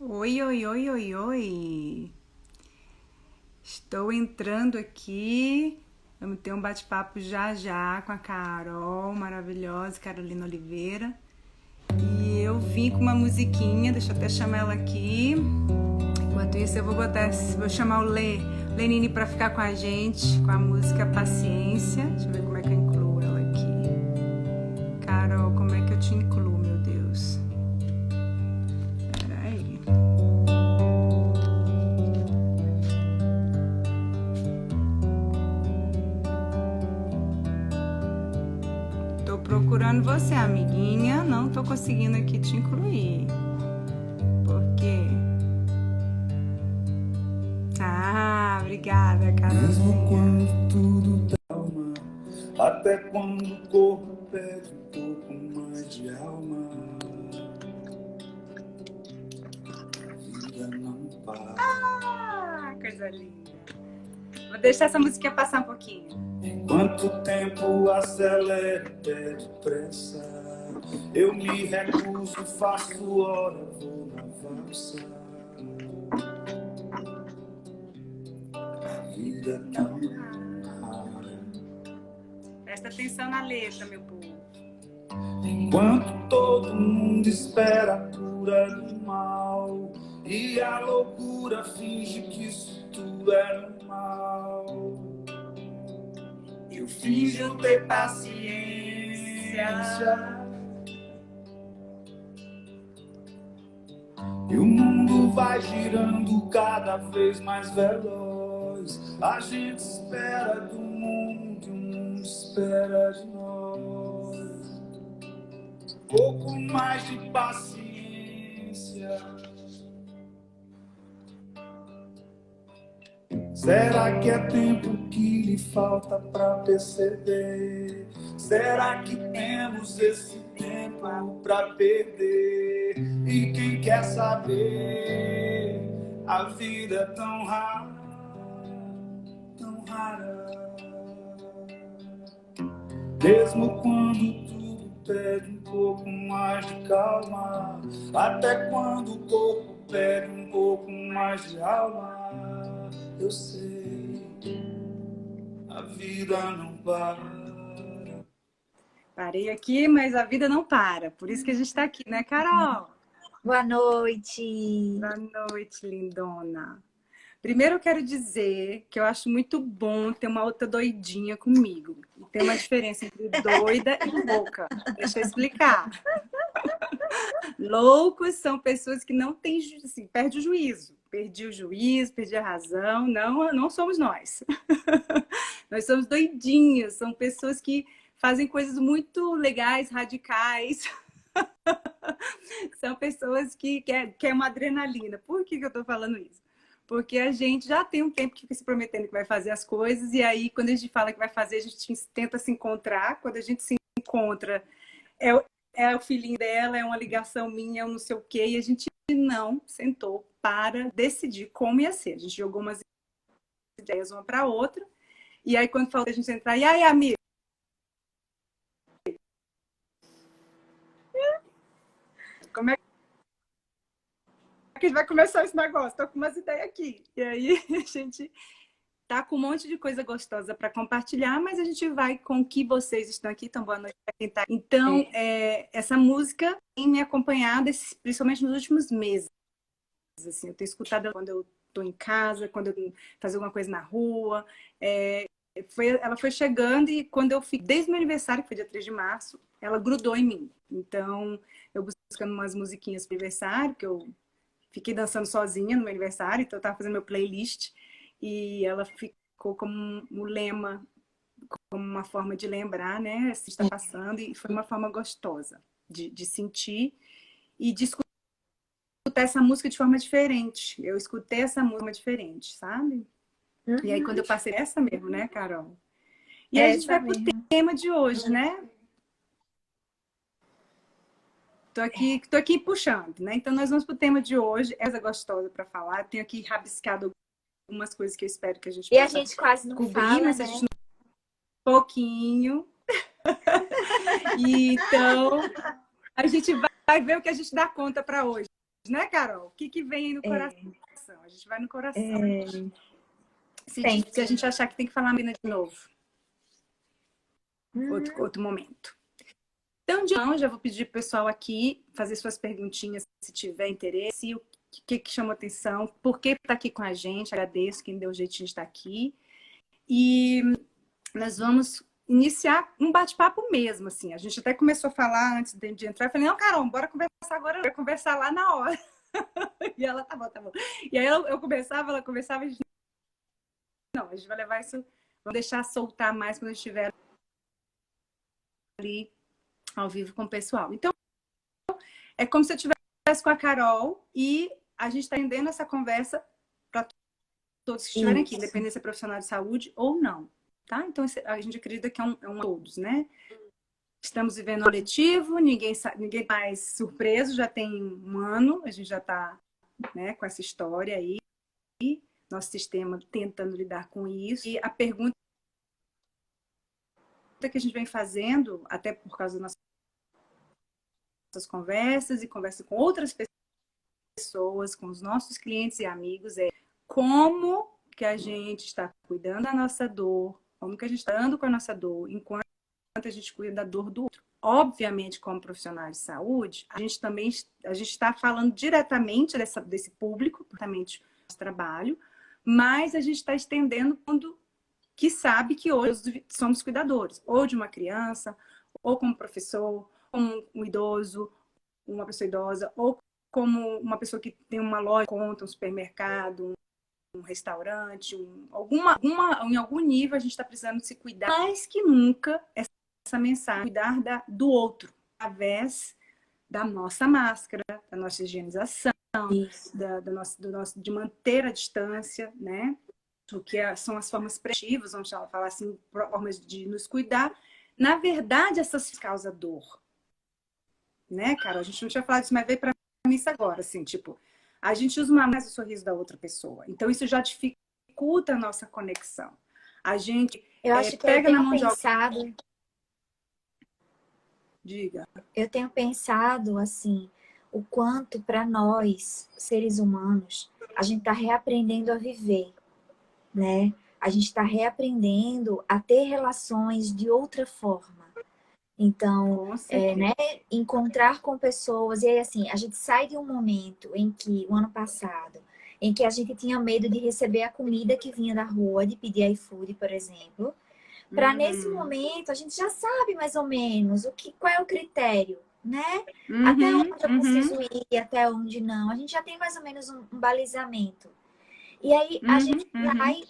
Oi, oi, oi, oi, oi. Estou entrando aqui. Vamos ter um bate-papo já já com a Carol, maravilhosa, Carolina Oliveira. E eu vim com uma musiquinha, deixa eu até chamar ela aqui. Enquanto isso, vou chamar o Lenine para ficar com a gente, com a música Paciência. Deixa eu ver como é que eu incluo ela aqui. Carol, como é que eu te incluo, meu Deus? Peraí. Tô procurando você, amiguinha. Não tô conseguindo aqui te incluir. Por quê? Ah, obrigada, Mesmo Carolzinha. quando tudo calma, até quando o corpo pede um pouco mais de alma, a vida não para. Ah, coisa linda. Vou deixar essa música passar um pouquinho. Enquanto o tempo acelera e pede pressa, eu me recuso, faço hora, vou na valsa. A vida é tão rara. Presta atenção na letra, meu povo. Enquanto todo mundo espera a cura do mal e a loucura finge que isso tudo é normal, eu finjo ter paciência e o mundo vai girando cada vez mais veloz. A gente espera do mundo e o mundo espera de nós. Pouco mais de paciência. Será que é tempo que lhe falta pra perceber? Será que temos esse tempo pra perder? E quem quer saber? A vida é tão rara, tão rara. Mesmo quando tudo pede um pouco mais de calma, até quando o corpo pede um pouco mais de alma, eu sei, a vida não para. Parei aqui, mas a vida não para. Por isso que a gente tá aqui, né, Carol? Boa noite. Boa noite, lindona. Primeiro eu quero dizer que eu acho muito bom ter uma outra doidinha comigo. E tem uma diferença entre doida e louca. Deixa eu explicar. Loucos são pessoas que não têm, assim, perde o juízo. Perdi o juízo, perdi a razão. Não, não somos nós. Nós somos doidinhos. São pessoas que fazem coisas muito legais, radicais. São pessoas que querem uma adrenalina. Por que eu tô falando isso? Porque a gente já tem um tempo que fica se prometendo que vai fazer as coisas, e aí, quando a gente fala que vai fazer, a gente tenta se encontrar. Quando a gente se encontra, é, é o filhinho dela, é uma ligação minha, é um não sei o quê, e a gente não sentou para decidir como ia ser. A gente jogou umas ideias uma para outra, e aí, quando falou a gente entrar, e aí, amigo? Como é que a gente vai começar esse negócio? Tô com umas ideias aqui. E aí, a gente tá com um monte de coisa gostosa para compartilhar, mas a gente vai com o que vocês estão aqui. Então, boa noite para quem está. Então, essa música tem me acompanhado, principalmente nos últimos meses. Assim, eu tenho escutado ela quando eu estou em casa, quando eu fazer alguma coisa na rua. Ela foi chegando e quando eu fiz, desde o meu aniversário, que foi dia 3 de março, ela grudou em mim. Então, eu buscando umas musiquinhas para aniversário, que eu fiquei dançando sozinha no meu aniversário, então eu estava fazendo meu playlist e ela ficou como um lema, como uma forma de lembrar, né? Se está passando, e foi uma forma gostosa de sentir e de escutar essa música de forma diferente. Eu escutei essa música diferente, sabe? E aí, quando eu passei essa mesmo, né, Carol? E aí a gente vai pro tema de hoje, né? Tô aqui puxando, né? Então, nós vamos pro tema de hoje. Essa gostosa para falar. Eu tenho aqui rabiscado algumas coisas que eu espero que a gente E a possa gente quase não cobrir, fala, mas né? a gente não... pouquinho. E então, a gente vai ver o que a gente dá conta para hoje. né, Carol? O que vem aí no coração? A gente vai no coração. Se a gente achar que tem que falar a mina de novo. Outro momento. Então, já vou pedir pro pessoal aqui fazer suas perguntinhas, se tiver interesse, o que chamou atenção, por que está aqui com a gente, agradeço quem deu o jeitinho de estar aqui. E nós vamos iniciar um bate-papo mesmo, assim. A gente até começou a falar antes de entrar, eu falei, não, Carol, bora conversar agora, eu vou conversar lá na hora. E ela, tá bom, tá bom. E aí eu conversava, ela conversava, a gente... Não, a gente vai levar isso, vamos deixar soltar mais quando a gente estiver ali ao vivo com o pessoal. Então, é como se eu estivesse com a Carol e a gente está rendendo essa conversa para todos que estiverem aqui, independente se é profissional de saúde ou não, tá? Então, a gente acredita que é um a todos, né? Estamos vivendo um coletivo, ninguém mais surpreso, já tem um ano, a gente já está, né, com essa história aí, nosso sistema tentando lidar com isso. E a pergunta que a gente vem fazendo, até por causa das nossas conversas e conversa com outras pessoas, com os nossos clientes e amigos, é como que a gente está cuidando da nossa dor, como que a gente está andando com a nossa dor, enquanto a gente cuida da dor do outro. Obviamente, como profissional de saúde, a gente está falando diretamente desse público, diretamente do nosso trabalho, mas a gente está estendendo quando que sabe que hoje somos cuidadores, ou de uma criança, ou como professor, como um idoso, uma pessoa idosa, ou como uma pessoa que tem uma loja, conta, um supermercado, um restaurante, em algum nível a gente está precisando se cuidar mais que nunca essa mensagem, cuidar do outro, através da nossa máscara, da nossa higienização, de manter a distância, né? O que são as formas preventivas, vamos falar assim, formas de nos cuidar. Na verdade, essas causam dor, né, Carol? A gente não tinha falado disso, mas veio para mim isso agora, assim, tipo, a gente usa mais o sorriso da outra pessoa. Então, isso já dificulta a nossa conexão. A gente pega na mão de alguém. Diga. Eu tenho pensado, assim, o quanto para nós, seres humanos, a gente está reaprendendo a viver, né? A gente está reaprendendo a ter relações de outra forma. Então, né, encontrar com pessoas. E aí, assim, a gente sai de um momento em que, o ano passado, em que a gente tinha medo de receber a comida que vinha da rua, de pedir iFood, por exemplo, para nesse momento a gente já sabe mais ou menos qual é o critério, né? Até onde eu preciso ir, até onde não. A gente já tem mais ou menos um balizamento. E aí a gente vai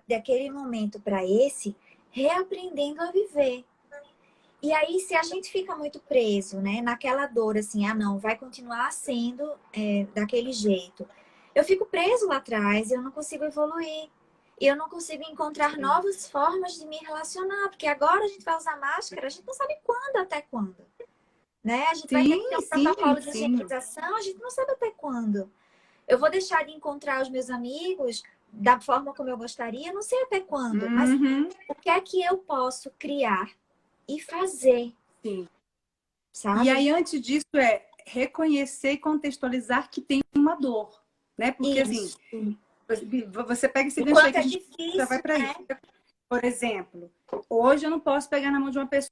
daquele momento para esse, reaprendendo a viver. E aí, se a gente fica muito preso, né, naquela dor, assim, não, vai continuar sendo daquele jeito. Eu fico preso lá atrás, eu não consigo evoluir. E eu não consigo encontrar novas formas de me relacionar. Porque agora a gente vai usar máscara, a gente não sabe quando, até quando. Né? A gente vai ter que ter um protocolo de higienização, a gente não sabe até quando. Eu vou deixar de encontrar os meus amigos da forma como eu gostaria, não sei até quando. Mas o que é que eu posso criar e fazer? Sim. Sabe? E aí, antes disso, reconhecer e contextualizar que tem uma dor. Né? Porque, isso. Assim, você pega esse gancho aí que a gente difícil, já vai para né? isso. Por exemplo, hoje eu não posso pegar na mão de uma pessoa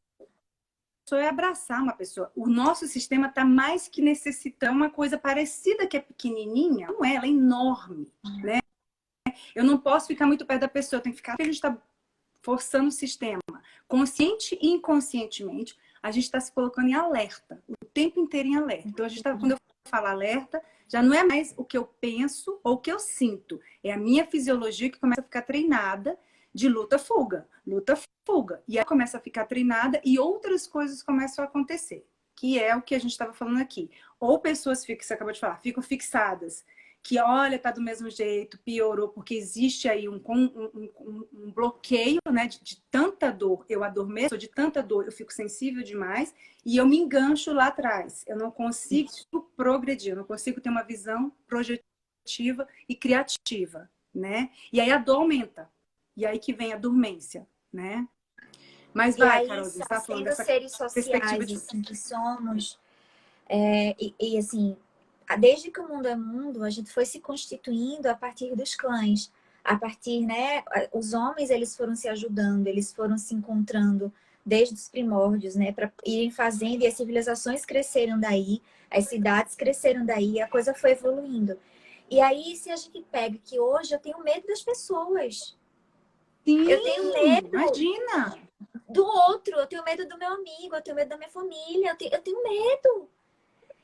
e abraçar uma pessoa. O nosso sistema está mais que necessitando uma coisa parecida, que é pequenininha. Não é, ela é enorme, né? Eu não posso ficar muito perto da pessoa, eu tenho que ficar... A gente está forçando o sistema. Consciente e inconscientemente, a gente está se colocando em alerta. O tempo inteiro em alerta. Então, quando eu falo alerta, já não é mais o que eu penso ou o que eu sinto. É a minha fisiologia que começa a ficar treinada de luta-fuga. Luta-fuga. E aí começa a ficar treinada e outras coisas começam a acontecer. Que é o que a gente estava falando aqui. Ou pessoas, você acabou de falar, ficam fixadas. Que, olha, tá do mesmo jeito, piorou, porque existe aí um bloqueio, né, de tanta dor. Eu adormeço, de tanta dor, eu fico sensível demais e eu me engancho lá atrás. Eu não consigo progredir, eu não consigo ter uma visão projetiva e criativa, né? E aí a dor aumenta. E aí que vem a dormência, né? Mas vai, Carol, você está falando dessa seres perspectiva sociais, assim, que somos... e assim... desde que o mundo é mundo, a gente foi se constituindo a partir dos clãs. A partir, né, os homens, eles foram se ajudando, eles foram se encontrando desde os primórdios, né, para irem fazendo, e as civilizações cresceram daí, as cidades cresceram daí, a coisa foi evoluindo. E aí, se a gente pega que hoje eu tenho medo das pessoas, Sim, eu tenho medo imagina. do outro, eu tenho medo do meu amigo, eu tenho medo da minha família, eu tenho medo.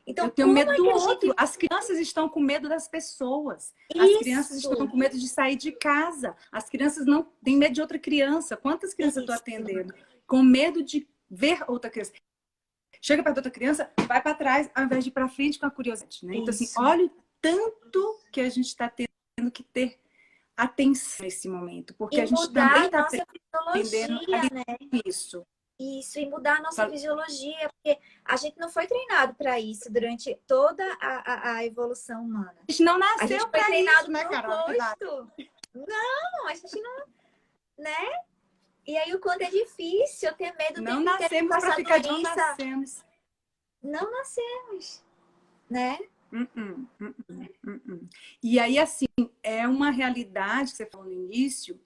Então, Eu tenho como medo é do que a outro. gente... As crianças estão com medo das pessoas. As crianças Isso, estão com medo de sair de casa. As crianças não têm medo de outra criança. Quantas crianças eu estou isso. atendendo? Com medo de ver outra criança. Chega perto da outra criança, vai para trás, ao invés de ir para frente com a curiosidade. Né? Então, assim, Isso. olha o tanto que a gente está tendo que ter atenção nesse momento. Porque a E gente mudar também a está nossa aprendendo a fisiologia, lidar né? com isso. Isso, e mudar a nossa fisiologia, porque a gente não foi treinado para isso durante toda a evolução humana. A gente não A gente nasceu foi para treinado isso, né, para o Carol? Verdade. oposto. Não, a gente não, né? E aí o quanto é difícil, eu ter medo o Não tempo inteiro de nascemos para passar ficar de... Não doença. nascemos. Não nascemos, né? E aí, assim, é uma realidade que você falou no início,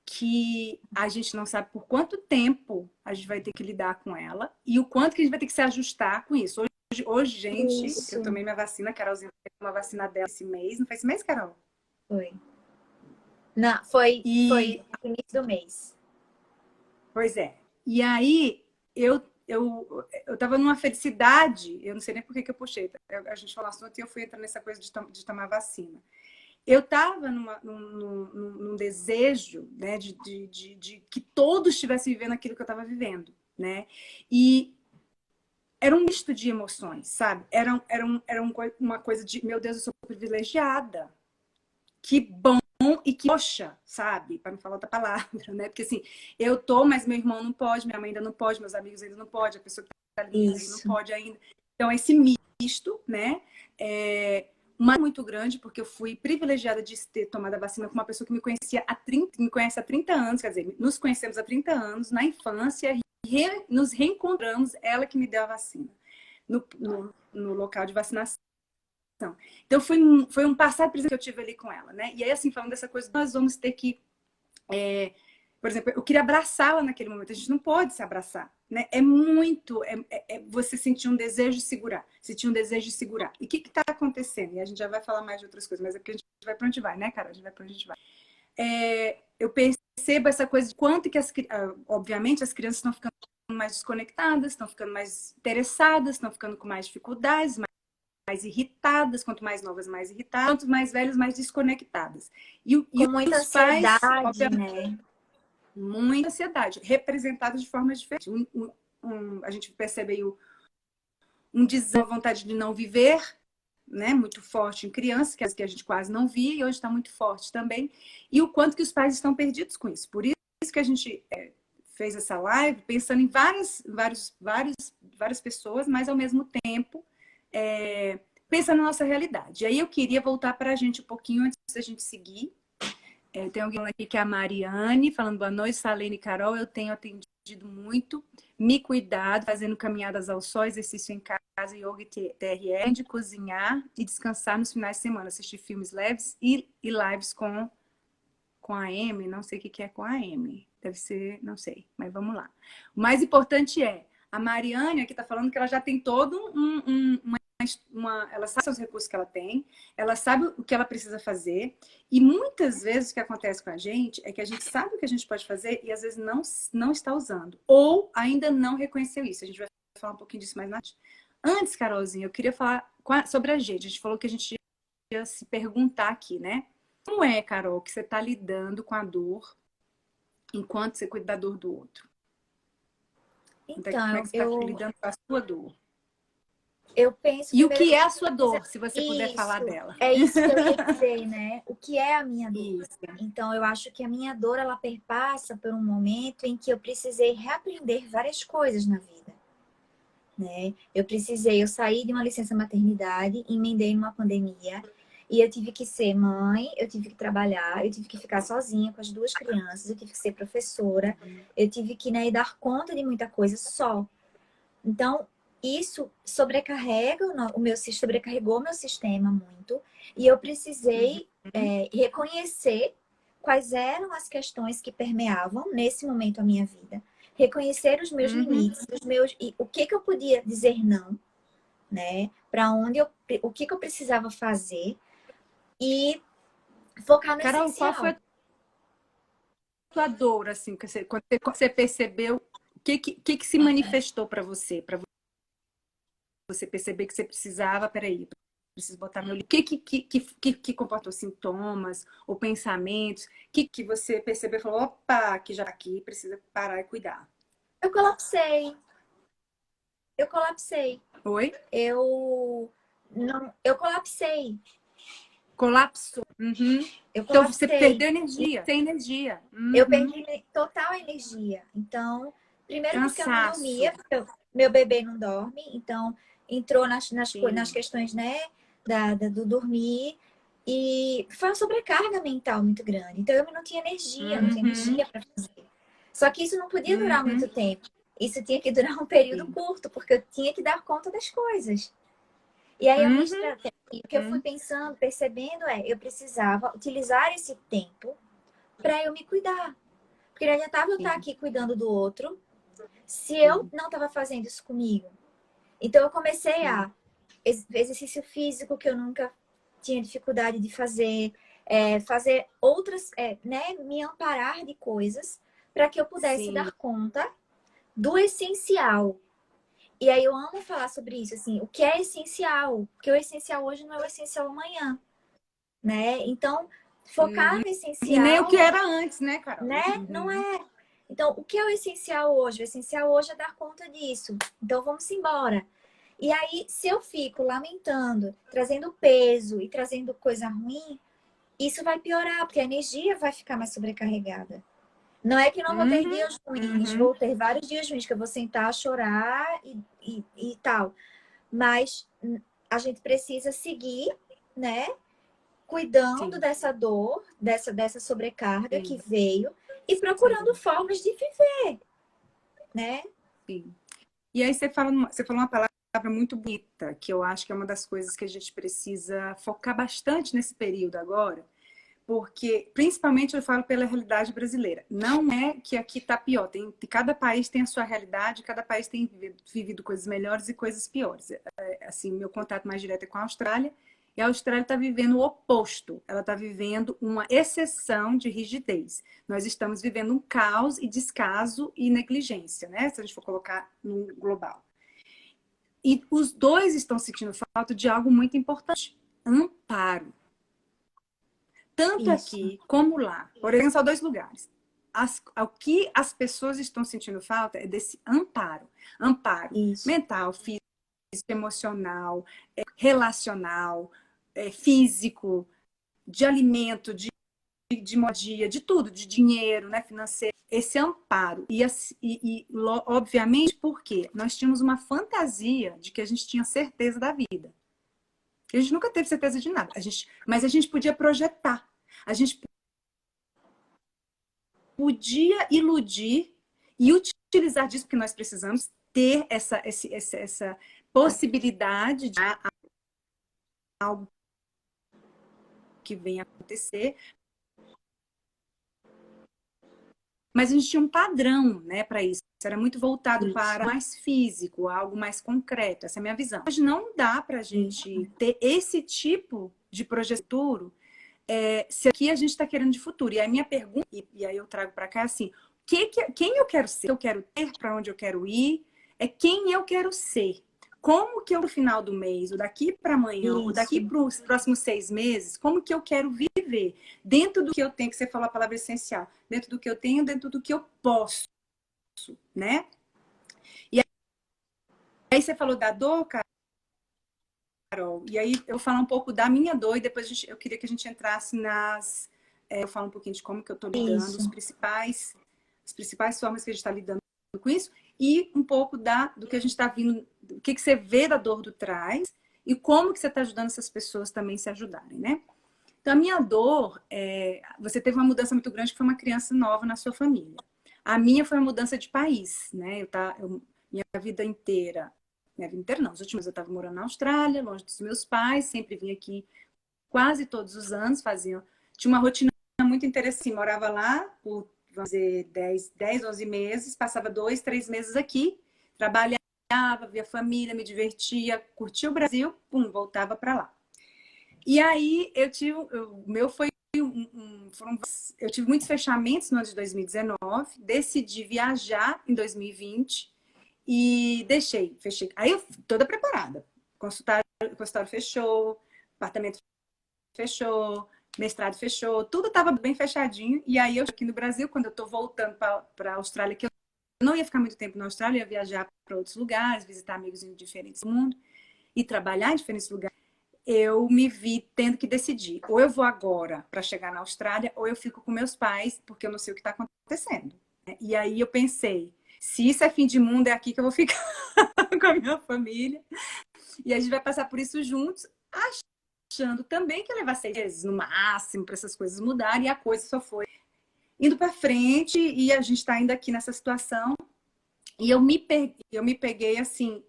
que a gente não sabe por quanto tempo a gente vai ter que lidar com ela e o quanto que a gente vai ter que se ajustar com isso. Hoje gente, Isso. eu tomei minha vacina, a Carolzinha tomou uma vacina dela esse mês, não foi esse mês, Carol? Foi. Não, foi E, no início do mês. pois é. E aí, eu tava numa felicidade, eu não sei nem por que que eu puxei, a gente falou assunto e eu fui entrar nessa coisa de tomar vacina. Eu estava num desejo, né, de que todos estivessem vivendo aquilo que eu estava vivendo, né? E era um misto de emoções, sabe? Uma coisa de, meu Deus, eu sou privilegiada. Que bom e que poxa, sabe? Para não falar outra palavra, né? Porque assim, eu tô, mas meu irmão não pode, minha mãe ainda não pode, meus amigos ainda não pode, a pessoa que tá ali ainda não pode ainda. Então, esse misto, né? Uma muito grande, porque eu fui privilegiada de ter tomado a vacina com uma pessoa que me conhecia me conhece há 30 anos, quer dizer, nos conhecemos há 30 anos, na infância, e nos reencontramos, ela que me deu a vacina, no local de vacinação. Então, foi um passado presente que eu tive ali com ela, né? E aí, assim, falando dessa coisa, nós vamos ter que... por exemplo, eu queria abraçá-la naquele momento. A gente não pode se abraçar, né? É muito... você sentir um desejo de segurar. Sentir um desejo de segurar. E o que está acontecendo? E a gente já vai falar mais de outras coisas, mas é porque a gente vai para onde vai, né, cara? A gente vai para onde a gente vai. Eu percebo essa coisa de quanto que, obviamente, as crianças estão ficando mais desconectadas, estão ficando mais interessadas, estão ficando com mais dificuldades, mais irritadas, quanto mais novas, mais irritadas, quanto mais velhas, mais desconectadas. E Com muita os pais, ansiedade, né? muita ansiedade, representada de formas diferentes. A gente percebe aí uma vontade de não viver, né, muito forte em crianças, que a gente quase não via, e hoje está muito forte também. E o quanto que os pais estão perdidos com isso. Por isso que a gente fez essa live pensando em várias pessoas, mas ao mesmo tempo pensando na nossa realidade. E aí eu queria voltar para a gente um pouquinho antes da gente seguir. Tem alguém aqui que é a Mariane, falando boa noite, Salene e Carol. Eu tenho atendido muito, me cuidado, fazendo caminhadas ao sol, exercício em casa, yoga e TRE, de cozinhar e descansar nos finais de semana, assistir filmes leves e lives com a Amy. Não sei o que é com a Amy. Deve ser, não sei, mas vamos lá. O mais importante a Mariane aqui está falando que ela já tem todo ela sabe os recursos que ela tem, ela sabe o que ela precisa fazer, e muitas vezes o que acontece com a gente é que a gente sabe o que a gente pode fazer e às vezes não está usando, ou ainda não reconheceu isso. A gente vai falar um pouquinho disso mais na frente. Antes, Carolzinha, eu queria falar sobre a gente falou que a gente ia se perguntar aqui, né? Como é, Carol, que você está lidando com a dor enquanto você cuida da dor do outro? Como é que você está lidando com a sua dor? Eu penso... E o que é a sua dor, se você puder falar dela? É isso que eu ia dizer, né? O que é a minha dor? Isso. Então, eu acho que a minha dor, ela perpassa por um momento em que eu precisei reaprender várias coisas na vida, né? Eu saí de uma licença maternidade, emendei numa pandemia, e eu tive que ser mãe, eu tive que trabalhar, eu tive que ficar sozinha com as duas crianças, eu tive que ser professora, eu tive que, né, dar conta de muita coisa só. Então, isso sobrecarrega sobrecarregou meu sistema muito. E eu precisei reconhecer quais eram as questões que permeavam nesse momento a minha vida. Reconhecer os meus limites, e o que eu podia dizer não, né? Para onde o que eu precisava fazer e focar no Carol, essencial. qual foi a tua dor, assim, quando você percebeu, o que se manifestou para você perceber que você precisava, peraí, preciso botar meu... O que comportou sintomas ou pensamentos? Que você percebeu e falou, opa, que já aqui precisa parar e cuidar. Eu colapsei. Oi? Eu colapsei. Colapsou. Uhum. Eu Então você colapsei. perdeu energia, sem energia. Eu perdi total energia. Então, primeiro porque eu não Cansaço. dormia, porque meu bebê não dorme, então entrou nas questões, né, do dormir. E foi uma sobrecarga mental muito grande. Então, eu não tinha energia, não tinha energia para fazer. Só que isso não podia durar muito tempo. Isso tinha que durar um período curto, porque eu tinha que dar conta das coisas. E aí, o que eu fui pensando, percebendo eu precisava utilizar esse tempo para eu me cuidar. Porque não adiantava eu estar aqui cuidando do outro se eu não estava fazendo isso comigo. Então, eu comecei a exercício físico que eu nunca tinha dificuldade de fazer, fazer outras, né, me amparar de coisas para que eu pudesse dar conta do essencial. E aí eu amo falar sobre isso, assim, o que é essencial? Porque o essencial hoje não é o essencial amanhã, né? Então, focar no essencial... E nem o que era antes, né, Carol? Né? Não é. Então, o que é o essencial hoje? O essencial hoje é dar conta disso. Então, vamos embora. E aí, se eu fico lamentando, trazendo peso e trazendo coisa ruim, isso vai piorar, porque a energia vai ficar mais sobrecarregada. Não é que não vou ter dias ruins, vou ter vários dias ruins que eu vou sentar, chorar e tal. Mas a gente precisa seguir, né? Cuidando dessa dor, dessa sobrecarga que veio e procurando formas de viver, né? Sim. E aí você falou uma palavra muito bonita, que eu acho que é uma das coisas que a gente precisa focar bastante nesse período agora, porque, principalmente, eu falo pela realidade brasileira. Não é que aqui está pior. Cada país tem a sua realidade, cada país tem vivido coisas melhores e coisas piores. Assim, meu contato mais direto é com a Austrália, e a Austrália está vivendo o oposto. Ela está vivendo uma exceção de rigidez. Nós estamos vivendo um caos e descaso e negligência, né? Se a gente for colocar no global. E os dois estão sentindo falta de algo muito importante: amparo. Tanto aqui como lá. Por exemplo, são dois lugares. O que as pessoas estão sentindo falta é desse amparo. Amparo mental, físico, emocional, relacional, físico, de alimento, de moradia, de tudo, de dinheiro, né, financeiro. Esse amparo. Obviamente, porque nós tínhamos uma fantasia de que a gente tinha certeza da vida. A gente nunca teve certeza de nada. Mas a gente podia projetar. A gente podia iludir e utilizar disso, porque nós precisamos ter essa possibilidade de algo que venha acontecer. Mas a gente tinha um padrão, né, para isso. Isso era muito voltado para mais físico, algo mais concreto. Essa é a minha visão. Mas não dá para a gente ter esse tipo de projeto se aqui a gente está querendo de futuro. E a minha pergunta, e aí eu trago para cá, assim, quem eu quero ser, eu quero ter, para onde eu quero ir, é quem eu quero ser. Como que eu, no final do mês, ou daqui para amanhã, ou daqui para os próximos 6 meses, como que eu quero viver? Dentro do que eu tenho, que você falou a palavra essencial, dentro do que eu tenho, dentro do que eu posso, né? E aí você falou da dor, Carol, e aí eu vou falar um pouco da minha dor, e depois eu queria que a gente entrasse eu falo um pouquinho de como que eu estou lidando, as principais formas que a gente está lidando com isso, e um pouco do que a gente está vindo, o que você vê da dor do trás, e como que você está ajudando essas pessoas também se ajudarem, né? Então, a minha dor, você teve uma mudança muito grande, que foi uma criança nova na sua família. A minha foi uma mudança de país, né? Minha vida inteira minha vida inteira não. Os últimos eu estava morando na Austrália, longe dos meus pais, sempre vim aqui quase todos os anos, tinha uma rotina muito interessante, morava lá por, vamos dizer, 10, 11 meses, passava 2, 3 meses aqui, trabalhava, via família, me divertia, curtia o Brasil, pum, voltava para lá. E aí eu tive muitos fechamentos no ano de 2019, decidi viajar em 2020 e fechei. Aí eu toda preparada. Consultório fechou, apartamento fechou, mestrado fechou, tudo estava bem fechadinho. E aí eu aqui no Brasil, quando eu estou voltando para a Austrália, que eu não ia ficar muito tempo na Austrália, eu ia viajar para outros lugares, visitar amigos em diferentes do mundo e trabalhar em diferentes lugares, eu me vi tendo que decidir. Ou eu vou agora para chegar na Austrália, ou eu fico com meus pais, porque eu não sei o que está acontecendo. E aí eu pensei, se isso é fim de mundo, é aqui que eu vou ficar com a minha família. E a gente vai passar por isso juntos, achando também que ia levar 6 meses no máximo para essas coisas mudarem, e a coisa só foi indo para frente, e a gente está ainda aqui nessa situação. E eu me peguei assim,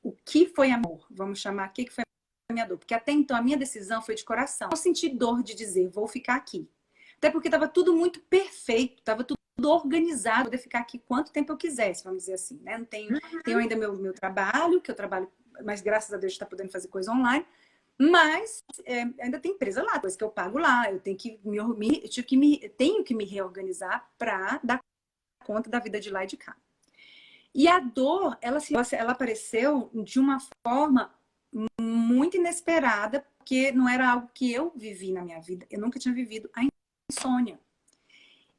o que foi amor? Vamos chamar aqui que foi a minha dor. Porque até então a minha decisão foi de coração. Eu não senti dor de dizer, vou ficar aqui. Até porque estava tudo muito perfeito, estava tudo organizado, poder ficar aqui quanto tempo eu quisesse, vamos dizer assim, né? Não tenho ainda meu trabalho, que eu trabalho, mas graças a Deus está podendo fazer coisa online. Mas ainda tem empresa lá, coisa que eu pago lá, eu tenho que tenho que me reorganizar para dar conta da vida de lá e de cá. E a dor, ela apareceu de uma forma muito inesperada, porque não era algo que eu vivi na minha vida. Eu nunca tinha vivido a insônia.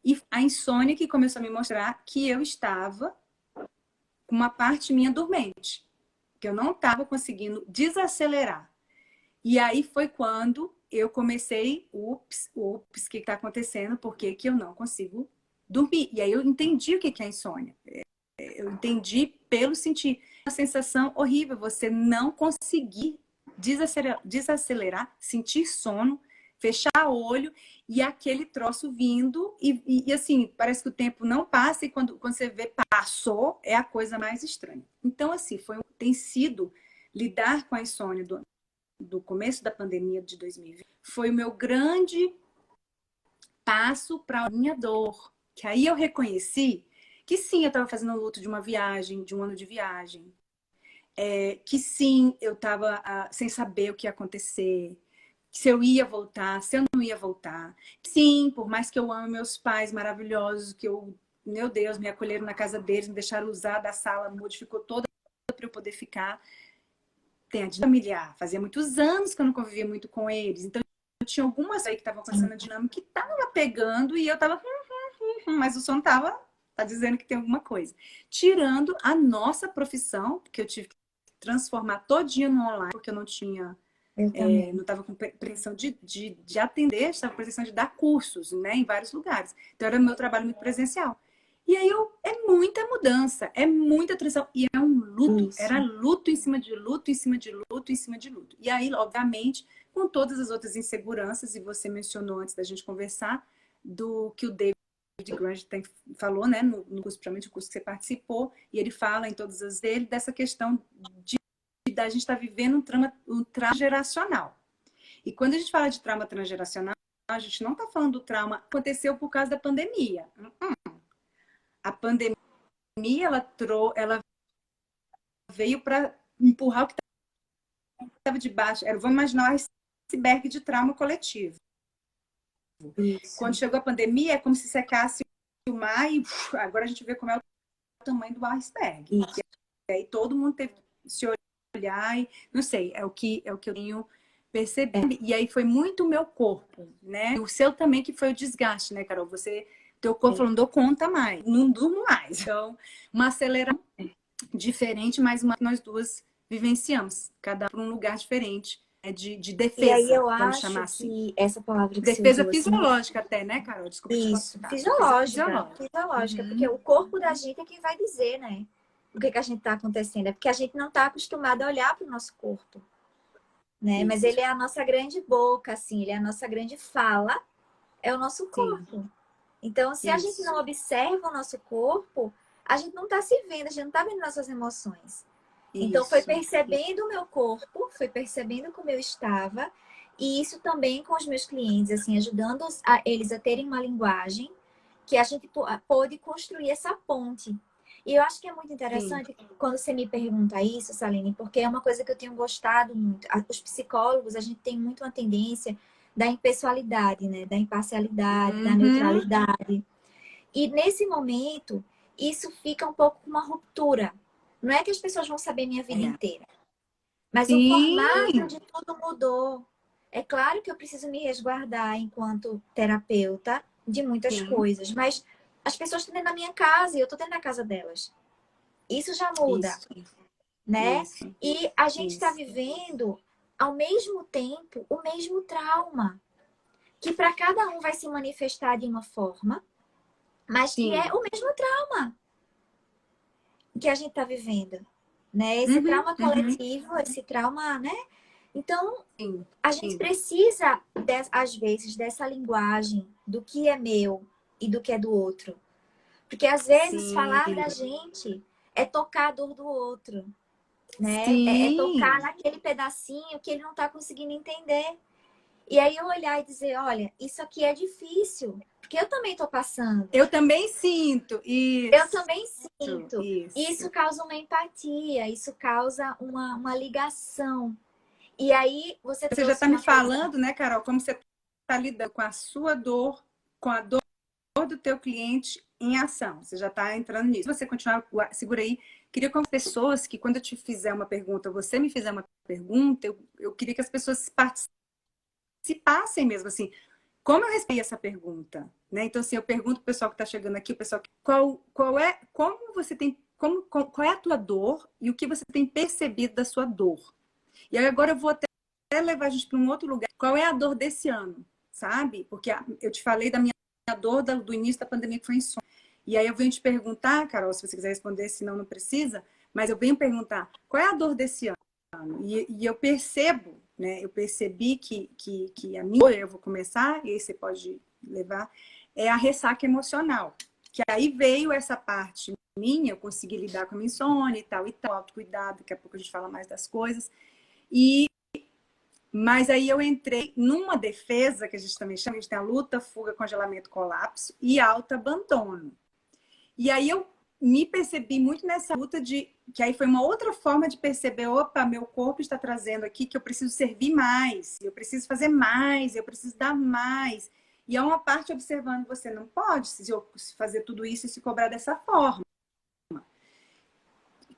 E a insônia que começou a me mostrar que eu estava com uma parte minha dormente, que eu não estava conseguindo desacelerar. E aí foi quando eu comecei, o que está acontecendo? Por que eu não consigo dormir? E aí eu entendi o que é a insônia. Eu entendi pelo sentir. Uma sensação horrível, você não conseguir desacelerar, sentir sono, fechar o olho e aquele troço vindo. E assim, parece que o tempo não passa e quando você vê passou, é a coisa mais estranha. Então, assim, tem sido lidar com a insônia do começo da pandemia de 2020 foi o meu grande passo para a minha dor. Que aí eu reconheci que sim, eu estava fazendo luto de uma viagem, de um ano de viagem. Que sim, eu estava sem saber o que ia acontecer, se eu ia voltar, se eu não ia voltar. Sim, por mais que eu ame meus pais maravilhosos, meu Deus, me acolheram na casa deles, me deixaram usar da sala, modificou toda para eu poder ficar. Tem a dinâmica familiar, fazia muitos anos que eu não convivia muito com eles, então eu tinha algumas aí que estavam acontecendo na dinâmica que estava pegando e eu estava mas o som tá dizendo que tem alguma coisa. Tirando a nossa profissão, porque eu tive que transformar todinha no online, porque eu não tinha, não estava com pretensão de atender, estava com pretensão de dar cursos, né, em vários lugares. Então era meu trabalho muito presencial. E aí é muita mudança, é muita transição. E é um luto. Isso. Era luto em cima de luto, em cima de luto, em cima de luto. E aí, obviamente, com todas as outras inseguranças, e você mencionou antes da gente conversar, do que o David Grant falou, né, no curso, principalmente o curso que você participou, e ele fala em todas as dele, dessa questão da gente estar vivendo um trauma geracional. E quando a gente fala de trauma transgeracional, a gente não está falando do trauma que aconteceu por causa da pandemia. A pandemia, ela veio para empurrar o que estava debaixo. Vamos imaginar um iceberg de trauma coletivo. Isso. Quando chegou a pandemia, é como se secasse o mar e agora a gente vê como é o tamanho do iceberg. Isso. E aí todo mundo teve que se olhar e não sei, é o que eu tenho percebido. E aí foi muito o meu corpo, né? O seu também que foi o desgaste, né, Carol? Teu corpo falou, não dou conta mais, não durmo mais. Então, uma aceleração diferente, mas uma que nós duas vivenciamos, cada um por um lugar diferente. De defesa, e aí eu vamos acho chamar assim. Que essa palavra que defesa você usou, fisiológica assim, até, né, Carol? Desculpa. Isso, fisiológica, porque o corpo da gente é quem vai dizer, né? O que a gente está acontecendo. É porque a gente não está acostumado a olhar para o nosso corpo, né? Isso. Mas ele é a nossa grande boca, assim, ele é a nossa grande fala, é o nosso corpo. Sim. Então, se a gente não observa o nosso corpo, a gente não está se vendo, a gente não está vendo nossas emoções. Então, foi Isso. percebendo o meu corpo, foi percebendo como eu estava, e isso também com os meus clientes, assim, ajudando eles a terem uma linguagem que a gente pôde construir essa ponte. E eu acho que é muito interessante quando você me pergunta isso, Saline, porque é uma coisa que eu tenho gostado muito. Os psicólogos, a gente tem muito uma tendência da impessoalidade, né? Da imparcialidade, da neutralidade. E nesse momento, isso fica um pouco com uma ruptura. Não é que as pessoas vão saber minha vida inteira, mas o formato de tudo mudou. É claro que eu preciso me resguardar enquanto terapeuta de muitas coisas, mas as pessoas estão dentro da minha casa e eu estou dentro da casa delas. Isso já muda, né? E a gente está vivendo, ao mesmo tempo, o mesmo trauma, que para cada um vai se manifestar de uma forma, mas que é o mesmo trauma que a gente está vivendo, né? Esse trauma coletivo, esse trauma, né? Então, a gente precisa, às vezes, dessa linguagem do que é meu e do que é do outro. Porque, às vezes, falar da gente é tocar a dor do outro, né? É tocar naquele pedacinho que ele não está conseguindo entender. E aí eu olhar e dizer, olha, isso aqui é difícil, porque eu também estou passando. Eu também sinto isso. Eu também sinto. Isso causa uma empatia, isso causa uma ligação. E aí você já está me falando, né, Carol, como você está lidando com a sua dor, com a dor do teu cliente em ação. Você já está entrando nisso. Se você continuar, segura aí. Queria com as pessoas que, quando eu te fizer uma pergunta, você me fizer uma pergunta, eu queria que as pessoas participassem mesmo, assim. Como eu respeito essa pergunta? Né? Então, assim, eu pergunto para o pessoal que está chegando aqui, o pessoal, qual é a tua dor e o que você tem percebido da sua dor? E aí agora eu vou até levar a gente para um outro lugar. Qual é a dor desse ano? Sabe? Porque eu te falei da minha dor do início da pandemia, que foi insônia. E aí eu venho te perguntar, Carol, se você quiser responder, senão não precisa, mas eu venho perguntar, qual é a dor desse ano? E eu percebo, né? Eu percebi que a minha, eu vou começar, e aí você pode levar, é a ressaca emocional. Que aí veio essa parte minha, eu consegui lidar com a minha insônia e tal, autocuidado, daqui a pouco a gente fala mais das coisas. Mas aí eu entrei numa defesa, que a gente também chama, a gente tem a luta, fuga, congelamento, colapso e autoabandono. E aí eu me percebi muito nessa luta que aí foi uma outra forma de perceber, opa, meu corpo está trazendo aqui que eu preciso servir mais, eu preciso fazer mais, eu preciso dar mais. E é uma parte observando, você não pode fazer tudo isso e se cobrar dessa forma. O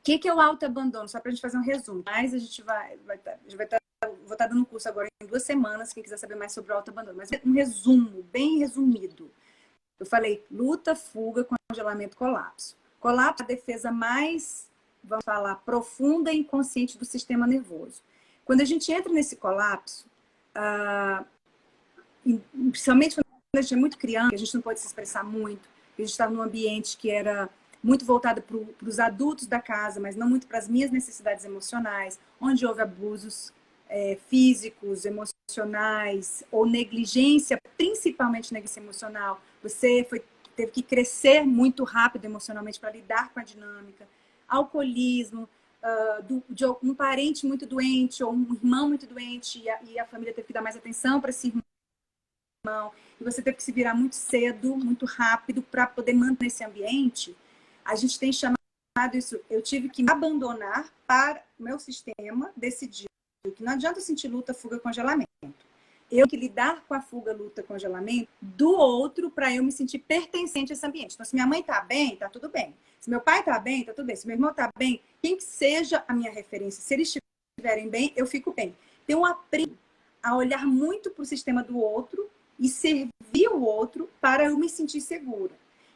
que é o autoabandono? Só para a gente fazer um resumo. Mas a gente vou estar dando curso agora em 2 semanas, quem quiser saber mais sobre o autoabandono. Mas um resumo, bem resumido. Eu falei luta, fuga, congelamento, colapso. Colapso é a defesa mais, vamos falar, profunda e inconsciente do sistema nervoso. Quando a gente entra nesse colapso, principalmente quando a gente é muito criança, a gente não pode se expressar muito, a gente estava num ambiente que era muito voltado para os adultos da casa, mas não muito para as minhas necessidades emocionais, onde houve abusos físicos, emocionais, ou negligência, principalmente negligência emocional. Você teve que crescer muito rápido emocionalmente para lidar com a dinâmica. Alcoolismo, de um parente muito doente, ou um irmão muito doente, e a família teve que dar mais atenção para esse irmão, e você teve que se virar muito cedo, muito rápido, para poder manter esse ambiente. A gente tem chamado isso, eu tive que me abandonar para o meu sistema decidir que não adianta eu sentir luta, fuga, congelamento. Eu tenho que lidar com a fuga, luta, congelamento do outro para eu me sentir pertencente a esse ambiente. Então, se minha mãe está bem, tá tudo bem. Se meu pai está bem, tá tudo bem. Se meu irmão está bem, quem que seja a minha referência, se eles estiverem bem, eu fico bem. Então, eu aprendi a olhar muito para o sistema do outro e servir o outro para eu me sentir segura.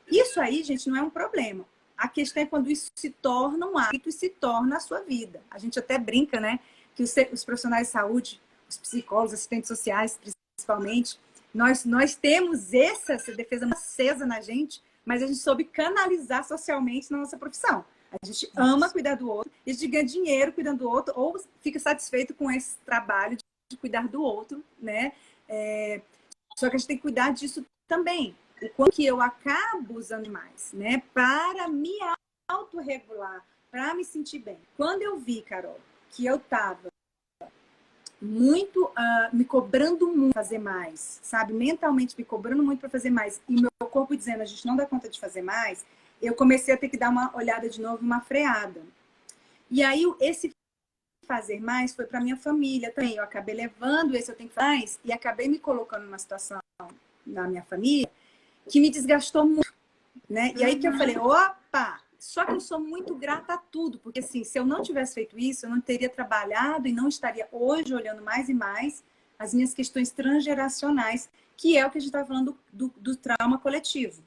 Isso aí, gente, não é um problema. A questão é quando isso se torna um hábito e se torna a sua vida. A gente até brinca, né? Que os profissionais de saúde, os psicólogos, assistentes sociais, principalmente, nós temos essa defesa acesa na gente, mas a gente soube canalizar socialmente na nossa profissão. A gente ama cuidar do outro, a gente ganha dinheiro cuidando do outro, ou fica satisfeito com esse trabalho de cuidar do outro, né? Só que a gente tem que cuidar disso também. O quanto que eu acabo usando mais, né? Para me autorregular, para me sentir bem. Quando eu vi, Carol, que eu tava muito me cobrando muito para fazer mais, sabe? Mentalmente me cobrando muito para fazer mais e meu corpo dizendo a gente não dá conta de fazer mais, eu comecei a ter que dar uma olhada de novo, uma freada. E aí esse fazer mais foi para minha família também. Eu acabei levando esse eu tenho que fazer mais e acabei me colocando numa situação na minha família que me desgastou muito, né? E aí que eu falei, opa! Só que eu sou muito grata a tudo, porque assim, se eu não tivesse feito isso, eu não teria trabalhado e não estaria hoje olhando mais e mais as minhas questões transgeracionais, que é o que a gente estava falando do trauma coletivo.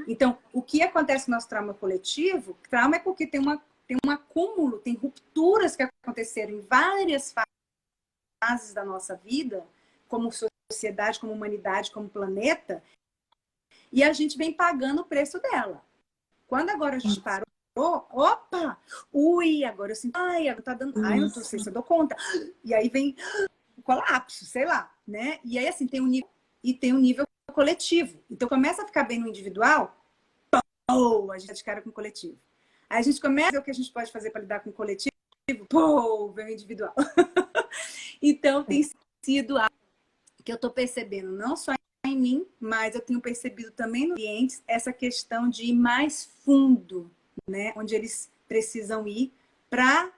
Então, o que acontece no nosso trauma coletivo? Trauma é porque tem um acúmulo, tem rupturas que aconteceram em várias fases da nossa vida, como sociedade, como humanidade, como planeta, e a gente vem pagando o preço dela. Quando agora a gente parou, opa! Ui, agora eu sinto, ai, agora tá dando, ai, não sei se eu dou conta. E aí vem o colapso, sei lá, né? E aí, assim, tem um nível, e tem um nível coletivo. Então, começa a ficar bem no individual, a gente tá de cara com o coletivo. Aí a gente começa a ver o que a gente pode fazer para lidar com o coletivo, vem o individual. Então, tem sido algo que eu tô percebendo, não só em mim, mas eu tenho percebido também nos clientes essa questão de ir mais fundo, né? Onde eles precisam ir para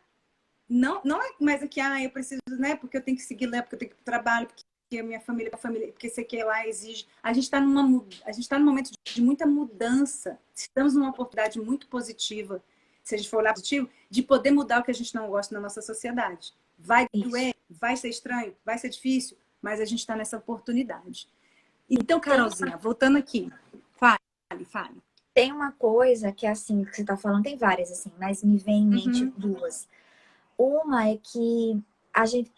não é mais aqui, eu preciso, né? Porque eu tenho que seguir lá, porque eu tenho que ir para o trabalho, porque a minha família, porque sei que lá exige. A gente está num momento de muita mudança. Estamos numa oportunidade muito positiva, se a gente for olhar positivo, de poder mudar o que a gente não gosta na nossa sociedade. Vai doer, vai ser estranho, vai ser difícil, mas a gente está nessa oportunidade. Então, Carolzinha, voltando aqui, fale. Tem uma coisa que, assim, que você está falando, tem várias, assim, mas me vem em mente duas. Uma é que a gente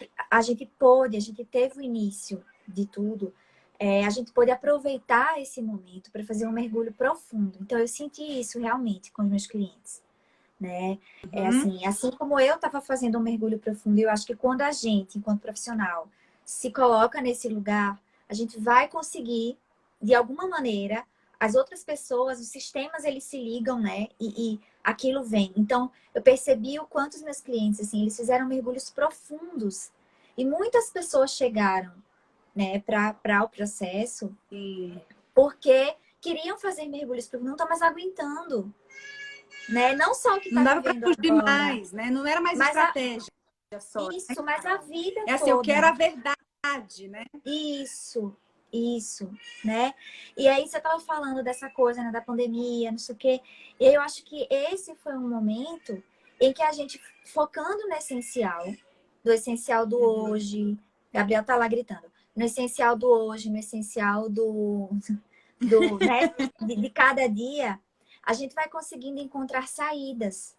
teve o início de tudo, a gente pôde aproveitar esse momento para fazer um mergulho profundo. Então, eu senti isso realmente com os meus clientes, né? Assim como eu estava fazendo um mergulho profundo, eu acho que quando a gente, enquanto profissional, se coloca nesse lugar, a gente vai conseguir, de alguma maneira, as outras pessoas, os sistemas, eles se ligam, né? E aquilo vem. Então, eu percebi o quanto os meus clientes, assim, eles fizeram mergulhos profundos. E muitas pessoas chegaram, né, para o processo porque queriam fazer mergulhos profundos, não estão mais aguentando. Né? Não só o que está vivendo agora. Não dava para fugir mais, né? Não era mais estratégia só. Isso, mas a vida toda. Assim, eu quero a verdade, né? Isso, né? E aí você estava falando dessa coisa, né, da pandemia, não sei o quê. E eu acho que esse foi um momento em que a gente, focando no essencial do hoje, Gabriel tá lá gritando, no essencial do hoje, no essencial né, de cada dia, a gente vai conseguindo encontrar saídas,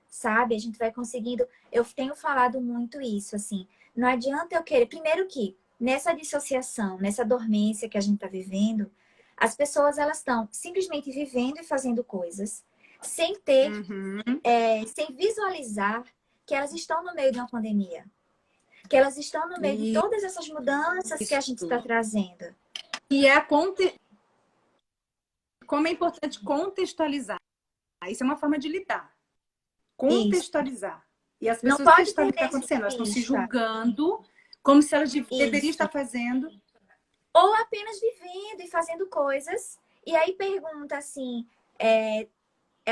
sabe? A gente vai conseguindo... Eu tenho falado muito isso, assim. Não adianta eu querer... Primeiro que, nessa dissociação, nessa dormência que a gente está vivendo, as pessoas, elas estão simplesmente vivendo e fazendo coisas sem ter... sem visualizar que elas estão no meio de uma pandemia. Que elas estão no meio de todas essas mudanças que a gente está trazendo. E como é importante contextualizar. Isso é uma forma de lidar. Contextualizar. Isso. E as pessoas não estão o que está acontecendo. Elas estão se julgando como se elas deveriam estar fazendo. Ou apenas vivendo e fazendo coisas. E aí pergunta assim, é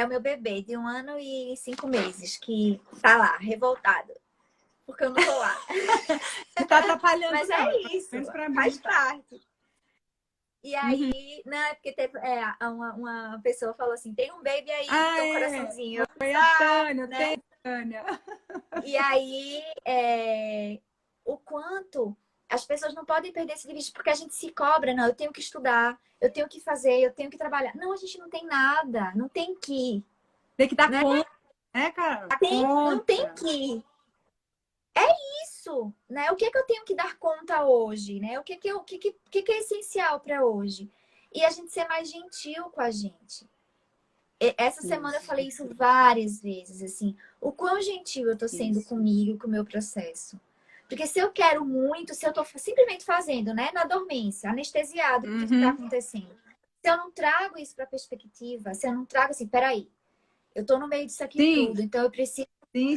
o meu bebê de 1 ano e 5 meses que tá lá, revoltado. Porque eu não tô lá. Tá atrapalhando. Mas é isso, faz parte. E aí, né, porque teve, uma pessoa falou assim, tem um baby aí, tem um coraçãozinho. Foi a Tânia, né? Tânia. E aí, o quanto as pessoas não podem perder esse limite, porque a gente se cobra, não, eu tenho que estudar, eu tenho que fazer, eu tenho que trabalhar. Não, a gente não tem nada, não tem que. Tem que dar conta, né, cara? Não tem que. É isso, né? O que é que eu tenho que dar conta hoje, né? O que é essencial para hoje? E a gente ser mais gentil com a gente. Essa semana eu falei isso várias vezes, assim, o quão gentil eu tô sendo comigo, com o meu processo. Porque se eu quero muito, se eu tô simplesmente fazendo, né, na dormência, anestesiado, o que tá acontecendo. Se eu não trago isso pra perspectiva, se eu não trago assim, peraí, Eu tô no meio disso aqui Sim. tudo, então eu preciso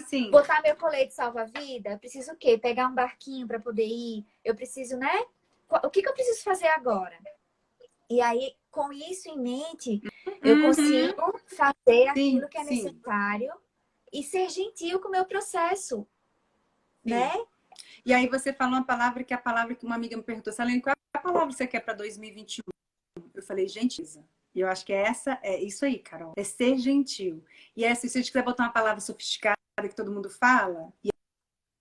Sim. botar meu colete salva-vida, eu preciso o quê? Pegar um barquinho para poder ir, eu preciso, né? O que eu preciso fazer agora? E aí, com isso em mente, eu consigo fazer aquilo que é Sim. necessário e ser gentil com o meu processo, né? E aí você falou uma palavra que é a palavra que uma amiga me perguntou, Salene, qual é a palavra que você quer para 2021? Eu falei, gentileza. E eu acho que é isso aí, Carol. É ser gentil. E aí, se você quiser botar uma palavra sofisticada que todo mundo fala, e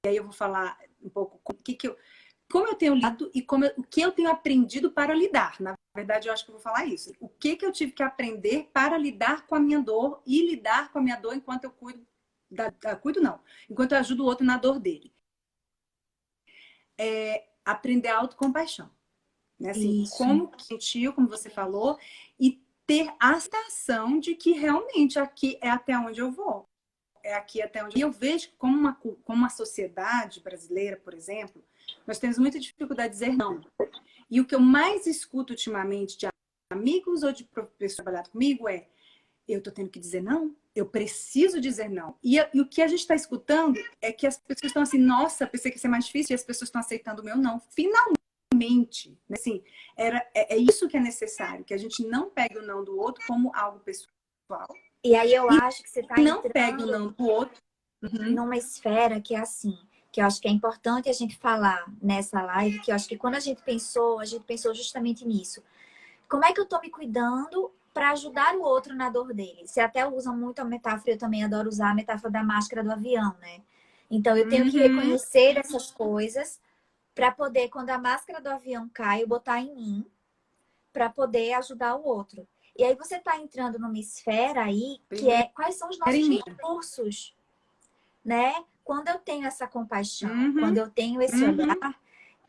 aí eu vou falar um pouco como eu tenho lidado e o que eu tenho aprendido para lidar. Na verdade, eu acho que eu vou falar isso. O que eu tive que aprender para lidar com a minha dor e lidar com a minha dor enquanto eu cuido enquanto eu ajudo o outro na dor dele. Aprender a autocompaixão. Né? Assim, como gentil, como você falou, e ter a aceitação de que realmente aqui é até onde eu vou. É aqui até onde... E eu vejo que como uma sociedade brasileira, por exemplo, nós temos muita dificuldade de dizer não. E o que eu mais escuto ultimamente de amigos ou de pessoas trabalhando comigo é: eu estou tendo que dizer não, eu preciso dizer não. E o que a gente está escutando é que as pessoas estão assim, nossa, pensei que ia ser mais difícil, e as pessoas estão aceitando o meu não. Finalmente, assim, é isso que é necessário, que a gente não pegue o não do outro como algo pessoal. E aí eu acho que você está não pegue o não do outro numa esfera que é assim, que eu acho que é importante a gente falar nessa live, que eu acho que quando a gente pensou justamente nisso. Como é que eu tô me cuidando para ajudar o outro na dor dele? Você até usa muito a metáfora, eu também adoro usar a metáfora da máscara do avião, né? Então eu tenho que reconhecer essas coisas para poder, quando a máscara do avião cai, eu botar em mim para poder ajudar o outro. E aí você está entrando numa esfera aí que é quais são os nossos recursos, né? Quando eu tenho essa compaixão, quando eu tenho esse olhar,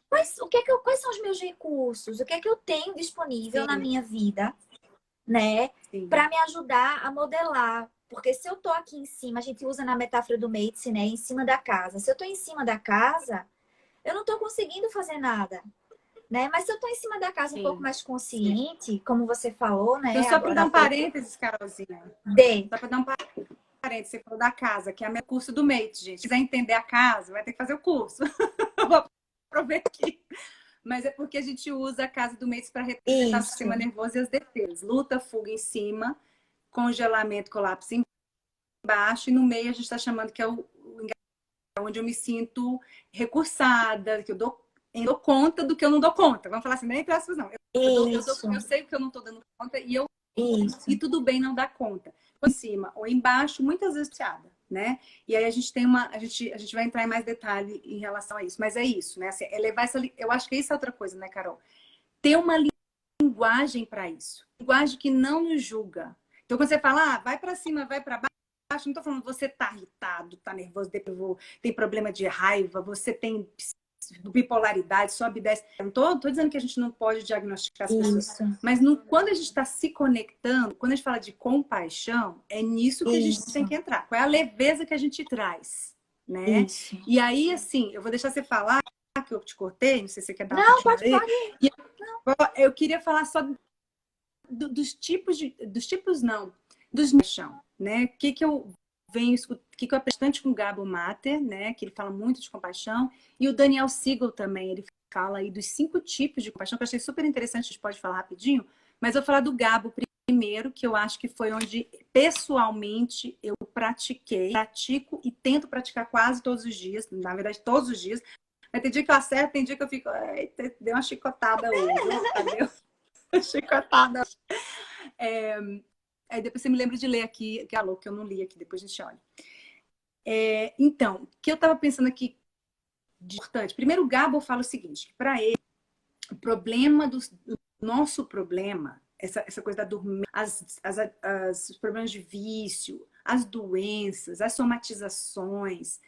quais são os meus recursos? O que é que eu tenho disponível na minha vida, né? Para me ajudar a modelar. Porque se eu tô aqui em cima, a gente usa na metáfora do Mates, né? Em cima da casa. Se eu tô em cima da casa, eu não tô conseguindo fazer nada, né? Mas se eu tô em cima da casa um pouco mais consciente, como você falou, né? Então, só para dar um parênteses, Carolzinha. Só para dar um parênteses, você falou da casa, que é o curso do Mate, gente. Se quiser entender a casa, vai ter que fazer o curso. Vou aproveitar aqui. Mas é porque a gente usa a casa do Mates para representar o sistema nervoso e as defesas. Luta, fuga em cima, congelamento, colapso embaixo, e no meio a gente está chamando que é onde eu me sinto recursada, que eu dou conta do que eu não dou conta. Vamos falar assim, nem para não. Eu sei que eu não estou dando conta e tudo bem não dar conta. Em cima ou embaixo, muitas vezes né? E aí a gente tem a gente vai entrar em mais detalhe em relação a isso. Mas é isso, né? Assim, levar eu acho que isso é outra coisa, né, Carol? Ter uma linguagem para isso. Linguagem que não nos julga. Então, quando você fala, vai para cima, vai para baixo, não tô falando você tá irritado, tá nervoso, tem problema de raiva, você tem bipolaridade, sobe e desce. Eu não tô dizendo que a gente não pode diagnosticar as pessoas. Mas quando a gente está se conectando, quando a gente fala de compaixão, é nisso que a gente tem que entrar. Qual é a leveza que a gente traz, né? E aí, assim, eu vou deixar você falar, que eu te cortei, não sei se você quer dar uma continuidade. Eu queria falar só dos compaixão, né? O que eu aprendo bastante com o Gabo Mater, né? Que ele fala muito de compaixão, e o Daniel Siegel também, ele fala aí dos 5 tipos de compaixão, que eu achei super interessante, a gente pode falar rapidinho, mas eu vou falar do Gabo primeiro, que eu acho que foi onde, pessoalmente, eu pratico e tento praticar quase todos os dias, na verdade, todos os dias. Mas tem dia que eu acerto, tem dia que eu fico, eita, deu uma chicotada hoje, deu chicotada. Aí depois você me lembra de ler aqui, que eu não li aqui, depois a gente olha. Então, o que eu estava pensando aqui de importante. Primeiro, o Gabo fala o seguinte, que para ele, o nosso problema, essa coisa da dormência, os problemas de vício, as doenças, as somatizações,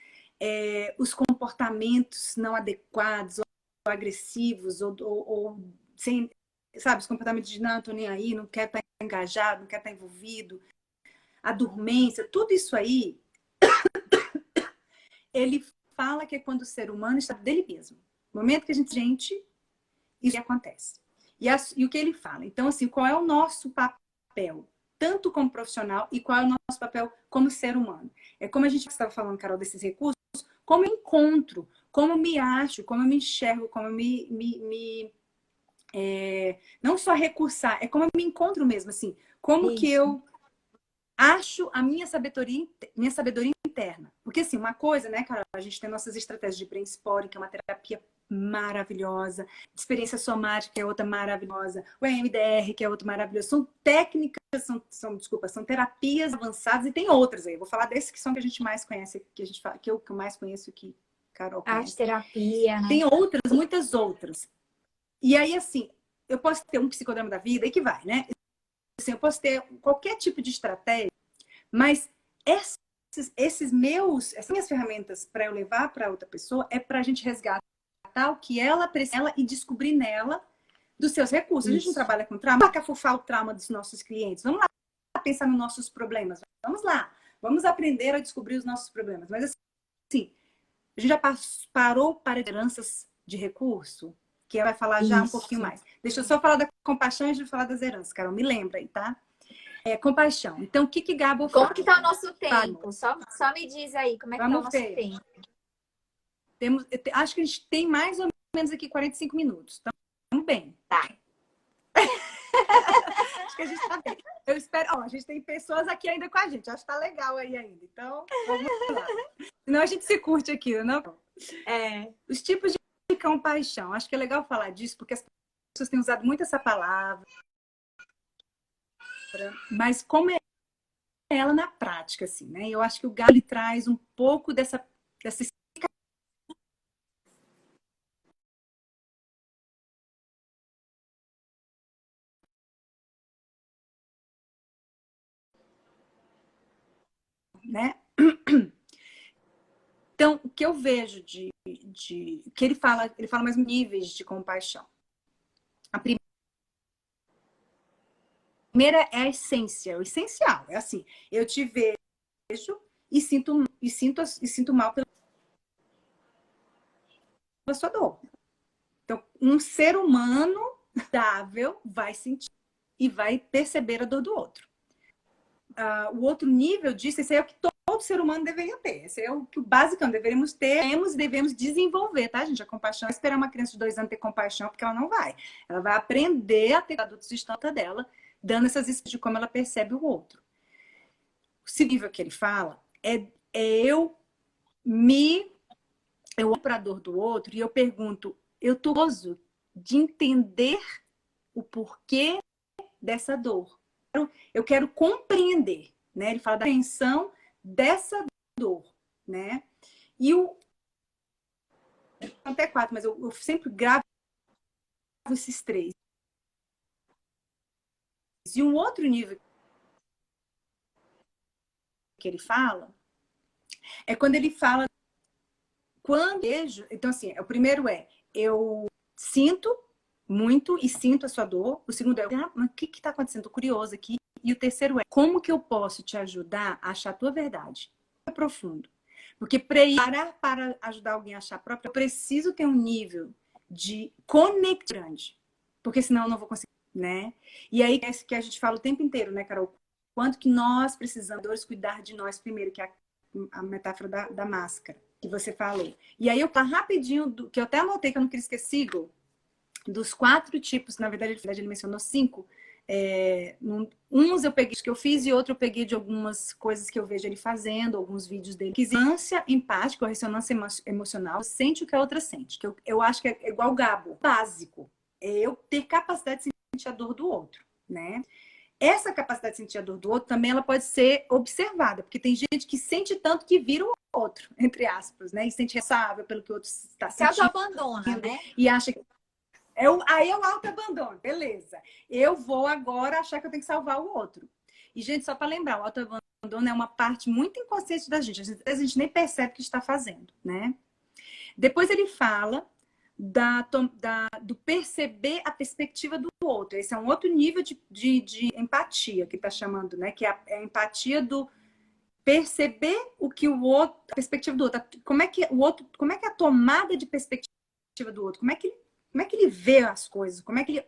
os comportamentos não adequados, ou agressivos, ou sem, sabe, os comportamentos de não, tô nem aí, não quero estar engajado, não quero estar envolvido, a dormência, tudo isso aí, ele fala que é quando o ser humano está dele mesmo. No momento que a gente isso acontece. E o que ele fala? Então, assim, qual é o nosso papel? tanto como profissional e qual é o nosso papel como ser humano. É como a gente estava falando, Carol, desses recursos, como eu encontro, como eu me acho, como eu me enxergo, como eu não só recursar, é como eu me encontro mesmo, assim, como que Isso. eu acho a minha sabedoria interna. Porque, assim, uma coisa, né, Carol, a gente tem nossas estratégias de brainstorming, que é uma terapia maravilhosa, de experiência somática, que é outra maravilhosa, o EMDR, que é outro maravilhoso. São técnicas, são terapias avançadas, e tem outras aí. Eu vou falar desses que são que a gente mais conhece, que a gente fala, que eu mais conheço, que Carol conhece. Arte terapia, né? Tem outras, muitas outras. E aí, assim, eu posso ter um psicodrama da vida e que vai, né? Assim, eu posso ter qualquer tipo de estratégia, mas essas minhas ferramentas para eu levar para outra pessoa é para a gente resgatar o que ela precisa e descobrir nela dos seus recursos. A gente não trabalha com trauma, cafufar o trauma dos nossos clientes. Vamos lá pensar nos nossos problemas. Vamos lá. Vamos aprender a descobrir os nossos problemas. Mas assim, a gente já parou para heranças de recurso? Que vai falar já um pouquinho mais. Deixa eu só falar da compaixão e de falar das heranças, Carol. Me lembra aí, tá? Compaixão. Então, o que Gabo fala? Como que tá o nosso tempo? Só me diz aí, como é que tá o nosso tempo? Acho que a gente tem mais ou menos aqui 45 minutos. Estamos bem. Tá. Acho que a gente tá bem. Eu espero. Ó, a gente tem pessoas aqui ainda com a gente. Acho que tá legal aí ainda. Então, vamos lá. Senão a gente se curte aqui, não? Os tipos de compaixão. Acho que é legal falar disso, porque as pessoas têm usado muito essa palavra. Mas como é ela na prática, assim, né? Eu acho que o Gabo ele traz um pouco dessa né? Então, o que eu vejo que ele fala mais níveis de compaixão. A primeira é a essência, o essencial. É assim, eu te vejo e sinto mal pela sua dor. Então, um ser humano saudável vai sentir e vai perceber a dor do outro. O outro nível disso, esse é o que todo ser humano deveria ter. Esse é o que o básico devemos ter, devemos desenvolver, tá, gente? A compaixão. Esperar uma criança de 2 anos ter compaixão, porque ela não vai. Ela vai aprender a ter adultos distante dela, dando essas experiências de como ela percebe o outro. O nível que ele fala é eu olho para a dor do outro e eu pergunto, eu tô curioso de entender o porquê dessa dor. Eu quero compreender, né? Ele fala da compreensão dessa dor, né? E até 4, mas eu sempre gravo esses 3. E um outro nível que ele fala é quando ele fala vejo, então assim, o primeiro é eu sinto muito e sinto a sua dor. O segundo é mas o que está acontecendo? Tô curioso aqui. E o terceiro é como que eu posso te ajudar a achar a tua verdade? É profundo. Porque para ajudar alguém a achar a própria, eu preciso ter um nível de conexão grande. Porque senão eu não vou conseguir, né? E aí é isso que a gente fala o tempo inteiro, né, Carol? Quanto que nós precisamos cuidar de nós primeiro, que é a metáfora da máscara que você falou. E aí eu falo rapidinho, que eu até anotei que eu não queria esquecer, dos 4 tipos, na verdade ele mencionou 5. Uns eu peguei que eu fiz e outro eu peguei de algumas coisas que eu vejo ele fazendo, alguns vídeos dele. Ressonância empática ou ressonância emocional, sente o que a outra sente. Que eu acho que é igual o Gabo, básico. É eu ter capacidade de sentir a dor do outro, né? Essa capacidade de sentir a dor do outro também ela pode ser observada, porque tem gente que sente tanto que vira o outro, entre aspas, né? E sente responsável pelo que o outro está sentindo. Se auto-abandona, né? E acha que aí é o auto-abandono, beleza. Eu vou agora achar que eu tenho que salvar o outro. E, gente, só para lembrar, o auto-abandono é uma parte muito inconsciente da gente. Às vezes a gente nem percebe o que está fazendo, né? Depois ele fala do perceber a perspectiva do outro. Esse é um outro nível de empatia que está chamando, né? Que é a empatia do perceber o que o outro, a perspectiva do outro. Como é que é a tomada de perspectiva do outro? Como é que ele vê as coisas? Ele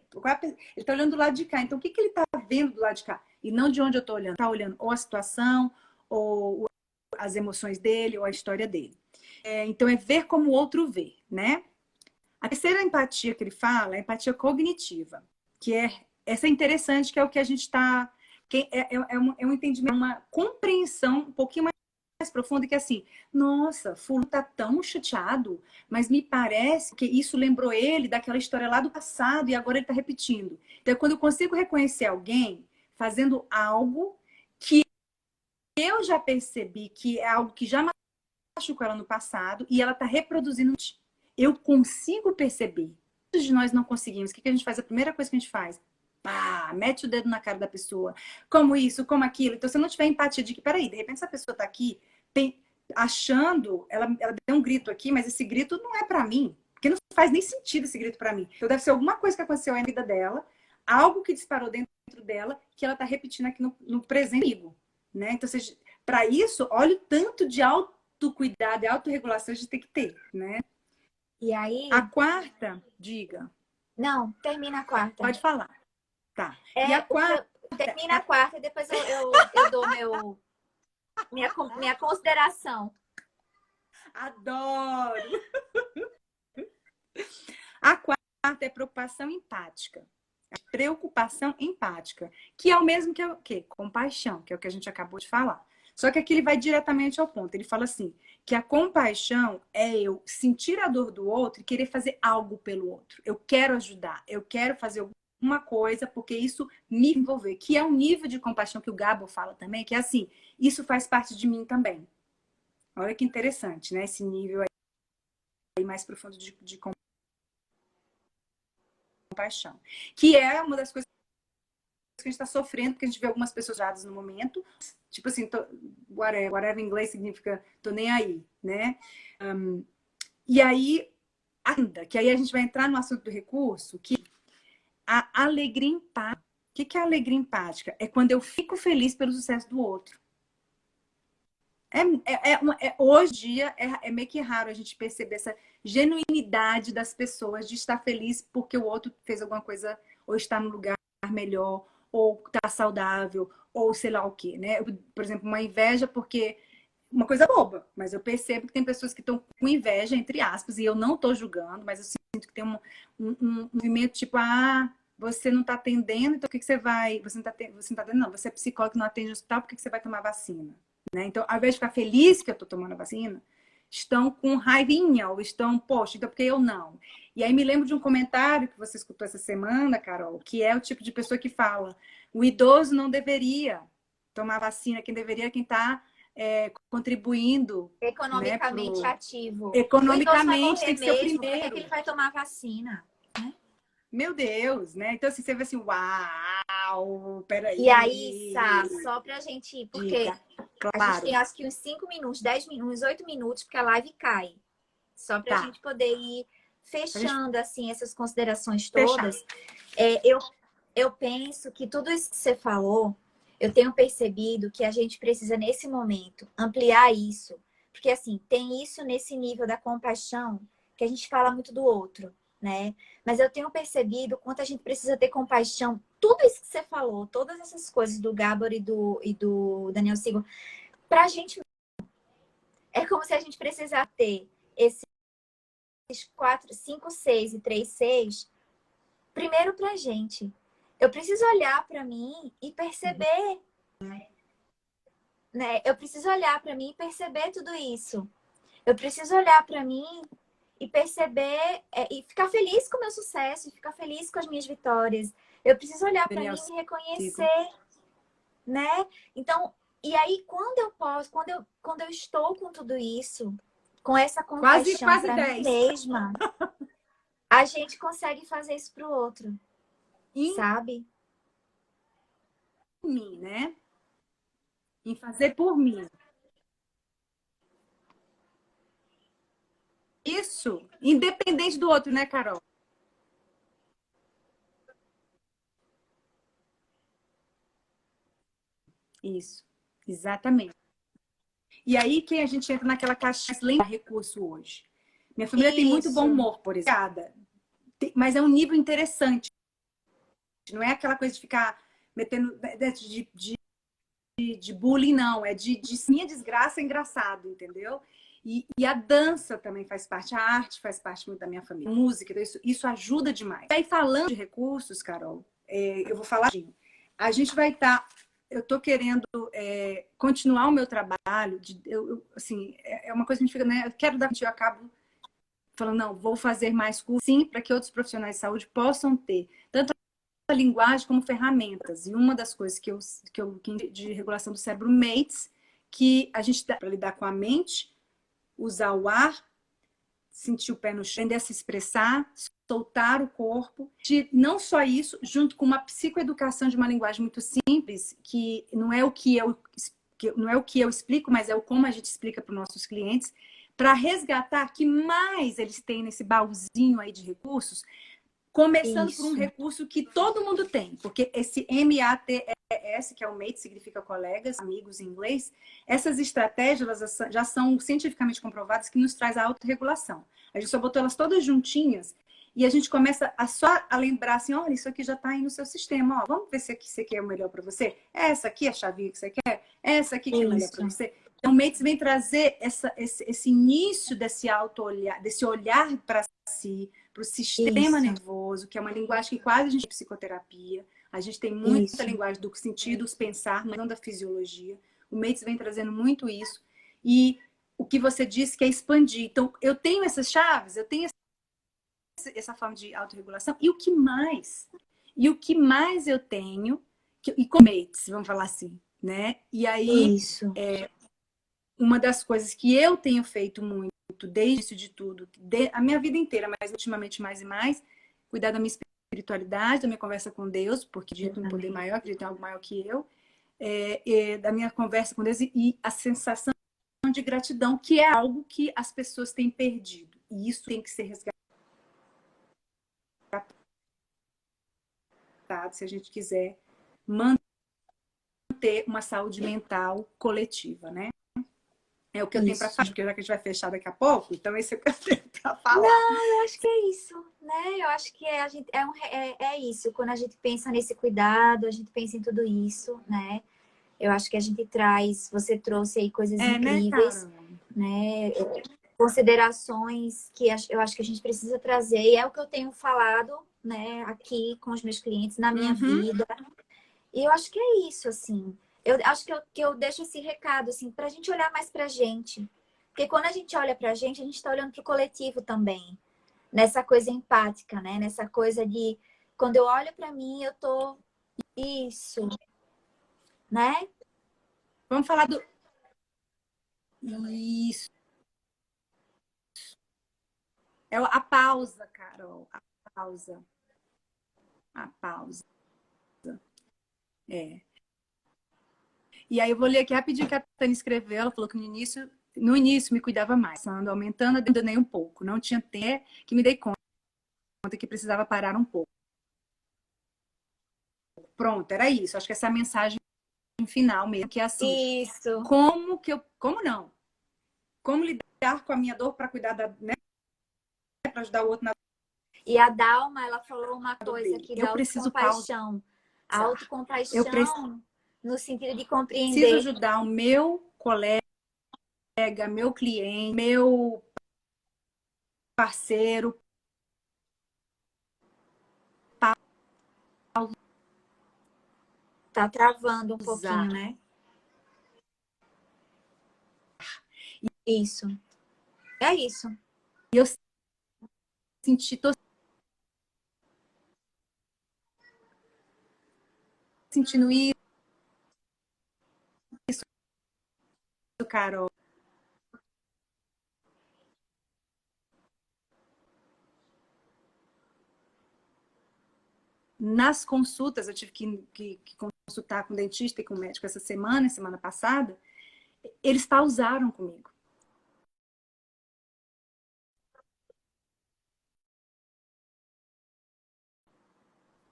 está olhando do lado de cá. Então, o que ele está vendo do lado de cá? E não de onde eu estou olhando. Tá olhando ou a situação, ou as emoções dele, ou a história dele. Então, é ver como o outro vê, né? A terceira empatia que ele fala é a empatia cognitiva, que essa é interessante, que é o que a gente está... É um entendimento, uma compreensão um pouquinho mais profunda, que é assim, nossa, fulano tá tão chateado, mas me parece que isso lembrou ele daquela história lá do passado e agora ele tá repetindo. Então, quando eu consigo reconhecer alguém fazendo algo que eu já percebi que é algo que já machucou ela no passado e ela tá reproduzindo, eu consigo perceber. Muitos de nós não conseguimos. O que a gente faz? A primeira coisa que a gente faz, pá, mete o dedo na cara da pessoa. Como isso, como aquilo. Então, se eu não tiver empatia de que, peraí, de repente essa pessoa tá aqui achando, ela deu um grito aqui, mas esse grito não é pra mim. Porque não faz nem sentido esse grito pra mim. Então, deve ser alguma coisa que aconteceu aí na vida dela, algo que disparou dentro dela, que ela tá repetindo aqui no presente. Né? Então, para isso, olha o tanto de autocuidado e autorregulação a gente tem que ter, né? E aí... A quarta, diga. Não, termina a quarta. Pode falar. Tá. E a quarta... Termina a quarta e depois eu dou minha consideração. Adoro! A quarta é preocupação empática. Preocupação empática, que é o mesmo que o quê? Compaixão, que é o que a gente acabou de falar. Só que aqui ele vai diretamente ao ponto. Ele fala assim, que a compaixão é eu sentir a dor do outro e querer fazer algo pelo outro. Eu quero ajudar, eu quero fazer alguma coisa porque isso me envolver. Que é um nível de compaixão que o Gabo fala também, que é assim, isso faz parte de mim também. Olha que interessante, né? Esse nível aí mais profundo de compaixão. Que é uma das coisas que a gente está sofrendo, porque a gente vê algumas pessoas dadas no momento, tipo assim, whatever em inglês significa tô nem aí, né? E aí, ainda, que aí a gente vai entrar no assunto do recurso, que a alegria empática. O que é a alegria empática? É quando eu fico feliz pelo sucesso do outro. Hoje em dia é meio que raro a gente perceber essa genuinidade das pessoas de estar feliz porque o outro fez alguma coisa ou está no lugar melhor, ou tá saudável, ou sei lá o quê, né? Por exemplo, uma inveja porque... Uma coisa boba, mas eu percebo que tem pessoas que estão com inveja, entre aspas, e eu não tô julgando, mas eu sinto que tem um movimento tipo, você não tá atendendo, então o que você vai... Você não tá atendendo, não. Você é psicólogo que não atende no hospital, por que você vai tomar vacina? Né? Então, ao invés de ficar feliz que eu tô tomando a vacina, estão com raivinha, ou estão, poxa, então por que eu não? E aí me lembro de um comentário que você escutou essa semana, Carol, que é o tipo de pessoa que fala, o idoso não deveria tomar vacina, quem deveria é quem está contribuindo. Economicamente né, ativo. economicamente tem que ser o primeiro. Por que é que ele vai tomar vacina? Né? Meu Deus, né? Então, assim, você vê assim, uau, peraí. E aí, Sá, só pra gente ir, porque claro. a gente tem acho que uns 5 minutos, 10 minutos, uns 8 minutos, porque a live cai. Só pra gente poder ir fechando, assim, essas considerações todas. Eu penso que tudo isso que você falou, eu tenho percebido que a gente precisa, nesse momento, ampliar isso. Porque, assim, tem isso nesse nível da compaixão, que a gente fala muito do outro, né? Mas eu tenho percebido quanto a gente precisa ter compaixão. Tudo isso que você falou, todas essas coisas do Gabor e do Daniel Siegel, pra gente, é como se a gente precisasse ter esses 4, 5, 6 e 3, 6, primeiro pra gente. Eu preciso olhar para mim e perceber, né? Eu preciso olhar para mim e perceber tudo isso. Eu preciso olhar para mim e perceber e ficar feliz com o meu sucesso, e ficar feliz com as minhas vitórias. Eu preciso olhar para mim e reconhecer, né? Então, e aí quando eu posso, quando eu estou com tudo isso, com essa compaixão para mim mesma, a gente consegue fazer isso pro outro. Sabe? Mim, né? Em fazer por mim. Isso, independente do outro, né, Carol? Isso, exatamente. E aí que a gente entra naquela caixinha de recurso hoje. Minha família tem muito bom humor, por exemplo. Mas é um nível interessante. Não é aquela coisa de ficar metendo de bullying, não. É de minha desgraça é engraçado, entendeu? E a dança também faz parte, a arte faz parte muito da minha família, a música, então isso ajuda demais. E aí, falando de recursos, Carol, eu vou falar. A gente vai estar. Eu estou querendo continuar o meu trabalho. Assim, é uma coisa que a gente fica, né? Eu quero dar, eu acabo falando, não, vou fazer mais cursos, sim, para que outros profissionais de saúde possam ter tanto a linguagem como ferramentas. E uma das coisas que eu de regulação do cérebro MATES, que a gente dá para lidar com a mente, usar o ar, sentir o pé no chão, aprender a se expressar, soltar o corpo. Não só isso, junto com uma psicoeducação de uma linguagem muito simples, que não é o que eu explico, mas é o como a gente explica para os nossos clientes, para resgatar que mais eles têm nesse baúzinho aí de recursos, começando por um recurso que todo mundo tem, porque esse MATES, que é o MATE, significa colegas, amigos em inglês, essas estratégias já são cientificamente comprovadas que nos traz a autorregulação. A gente só botou elas todas juntinhas e a gente começa a lembrar assim, olha, isso aqui já está aí no seu sistema, ó, vamos ver se aqui é o melhor para você. Essa aqui é a chavinha que você quer, essa aqui que é melhor para você. Então, o MATES vem trazer esse início desse auto-olhar, desse olhar para si, para o sistema nervoso, que é uma linguagem que quase a gente tem psicoterapia. A gente tem muita linguagem do sentido, dos pensar, mas não da fisiologia. O MATES vem trazendo muito isso. E o que você disse que é expandir. Então, eu tenho essas chaves, eu tenho essa forma de autorregulação. E o que mais? E o que mais eu tenho, e com MATES, vamos falar assim, né? E aí, uma das coisas que eu tenho feito muito, desde isso de tudo, a minha vida inteira, mas ultimamente mais e mais, cuidar da minha espiritualidade, da minha conversa com Deus, porque acredito em um poder maior, acredito em algo maior que eu, da minha conversa com Deus e a sensação de gratidão, que é algo que as pessoas têm perdido. E isso tem que ser resgatado se a gente quiser manter uma saúde mental coletiva, né? É o que eu tenho para falar, porque já que a gente vai fechar daqui a pouco, então esse é o que eu tenho para falar. Não, eu acho que é isso, né? Eu acho que é isso. Quando a gente pensa nesse cuidado, a gente pensa em tudo isso, né? Eu acho que a gente traz, você trouxe aí coisas incríveis, né? Considerações que eu acho que a gente precisa trazer, e é o que eu tenho falado, né, aqui com os meus clientes, na minha vida. E eu acho que é isso, assim. Eu acho que eu deixo esse recado, assim, pra gente olhar mais pra gente. Porque quando a gente olha pra gente, a gente tá olhando pro coletivo também. Nessa coisa empática, né? Nessa coisa de... Quando eu olho pra mim, eu tô... Isso. Né? Vamos falar do... Isso. É a pausa, Carol. A pausa. A pausa. E aí eu vou ler aqui rapidinho que a Tânia escreveu. Ela falou que no início me cuidava mais, ando aumentando, ainda nem um pouco. Não tinha tempo que me dei conta que precisava parar um pouco. Pronto, era isso. Acho que essa é a mensagem final mesmo, que é assim. Isso. Como não? Como lidar com a minha dor para cuidar né? Para ajudar o outro na... E a Dalma, ela falou uma coisa aqui da autocompaixão. A autocompaixão no sentido de compreender. Preciso ajudar o meu colega, meu cliente, meu parceiro. Tá travando um pouquinho, né? Isso. É isso. E eu tô sentindo isso, Carol. Nas consultas, eu tive que consultar com o dentista e com o médico essa semana passada, eles pausaram comigo.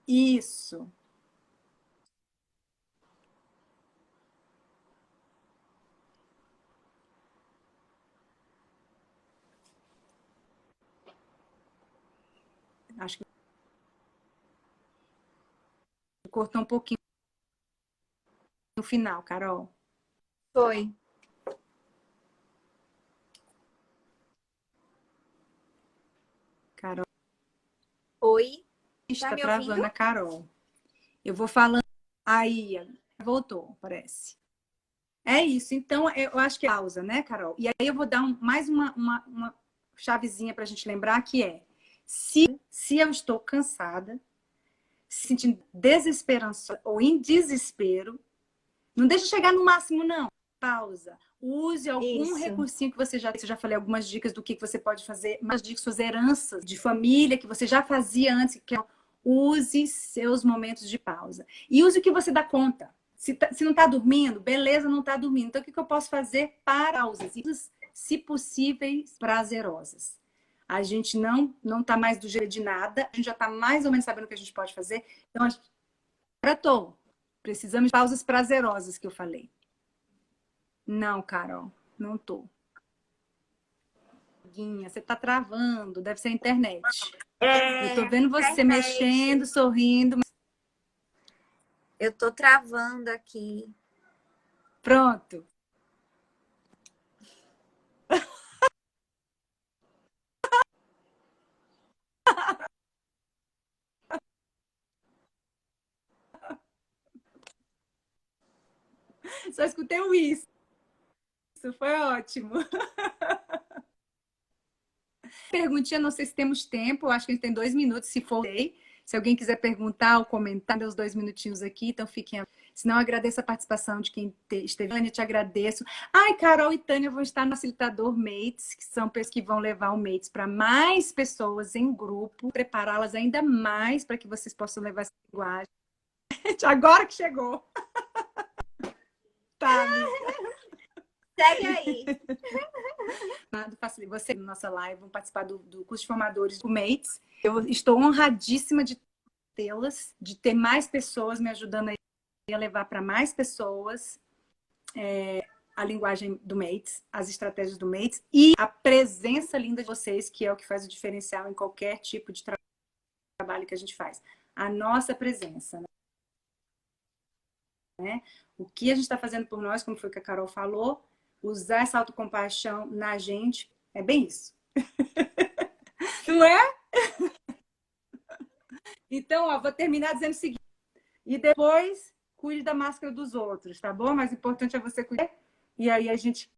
Isso. Acho que cortou um pouquinho no final, Carol? Foi. Carol, Oi? Tá está me ouvindo? travando a Carol. Eu vou falando. Aí, voltou, parece. É isso. Então, eu acho que é pausa, né, Carol? E aí eu vou dar mais uma chavezinha para a gente lembrar que é se eu estou cansada, se sentindo desesperança ou em desespero, não deixa chegar no máximo, não. Pausa. Use algum Isso. recursinho que você já falei, algumas dicas do que você pode fazer, umas dicas, suas heranças de família que você já fazia antes, que use seus momentos de pausa. E use o que você dá conta. Se não está dormindo, beleza, não está dormindo. Então, o que eu posso fazer para pausas? Se possíveis, prazerosas. A gente não está mais do jeito de nada, a gente já está mais ou menos sabendo o que a gente pode fazer. Então, agora estou. Precisamos de pausas prazerosas que eu falei. Não, Carol, não tô. Guinha, você tá travando, deve ser a internet. Eu tô vendo você mexendo, sorrindo. Eu tô travando aqui. Pronto. Só escutei o isso. Isso foi ótimo. Perguntinha, não sei se temos tempo, acho que a gente tem 2 minutos, se for. Se alguém quiser perguntar ou comentar, meus 2 minutinhos aqui, então fiquem. Se não, agradeço a participação de quem esteve. Tânia, te agradeço. Ai, Carol e Tânia vão estar no facilitador Mates, que são pessoas que vão levar o Mates para mais pessoas em grupo, prepará-las ainda mais para que vocês possam levar essa linguagem. Agora que chegou. Tá, amiga. Segue aí. Você, na nossa live, vão participar do curso de formadores do Mates. Eu estou honradíssima de tê-las, de ter mais pessoas me ajudando a levar para mais pessoas a linguagem do Mates, as estratégias do Mates e a presença linda de vocês, que é o que faz o diferencial em qualquer tipo de trabalho que a gente faz. A nossa presença, né? O que a gente está fazendo por nós, como foi que a Carol falou, usar essa autocompaixão na gente, é bem isso. Não é? Então, ó, vou terminar dizendo o seguinte. E depois, cuide da máscara dos outros, tá bom? Mas o importante é você cuidar. E aí a gente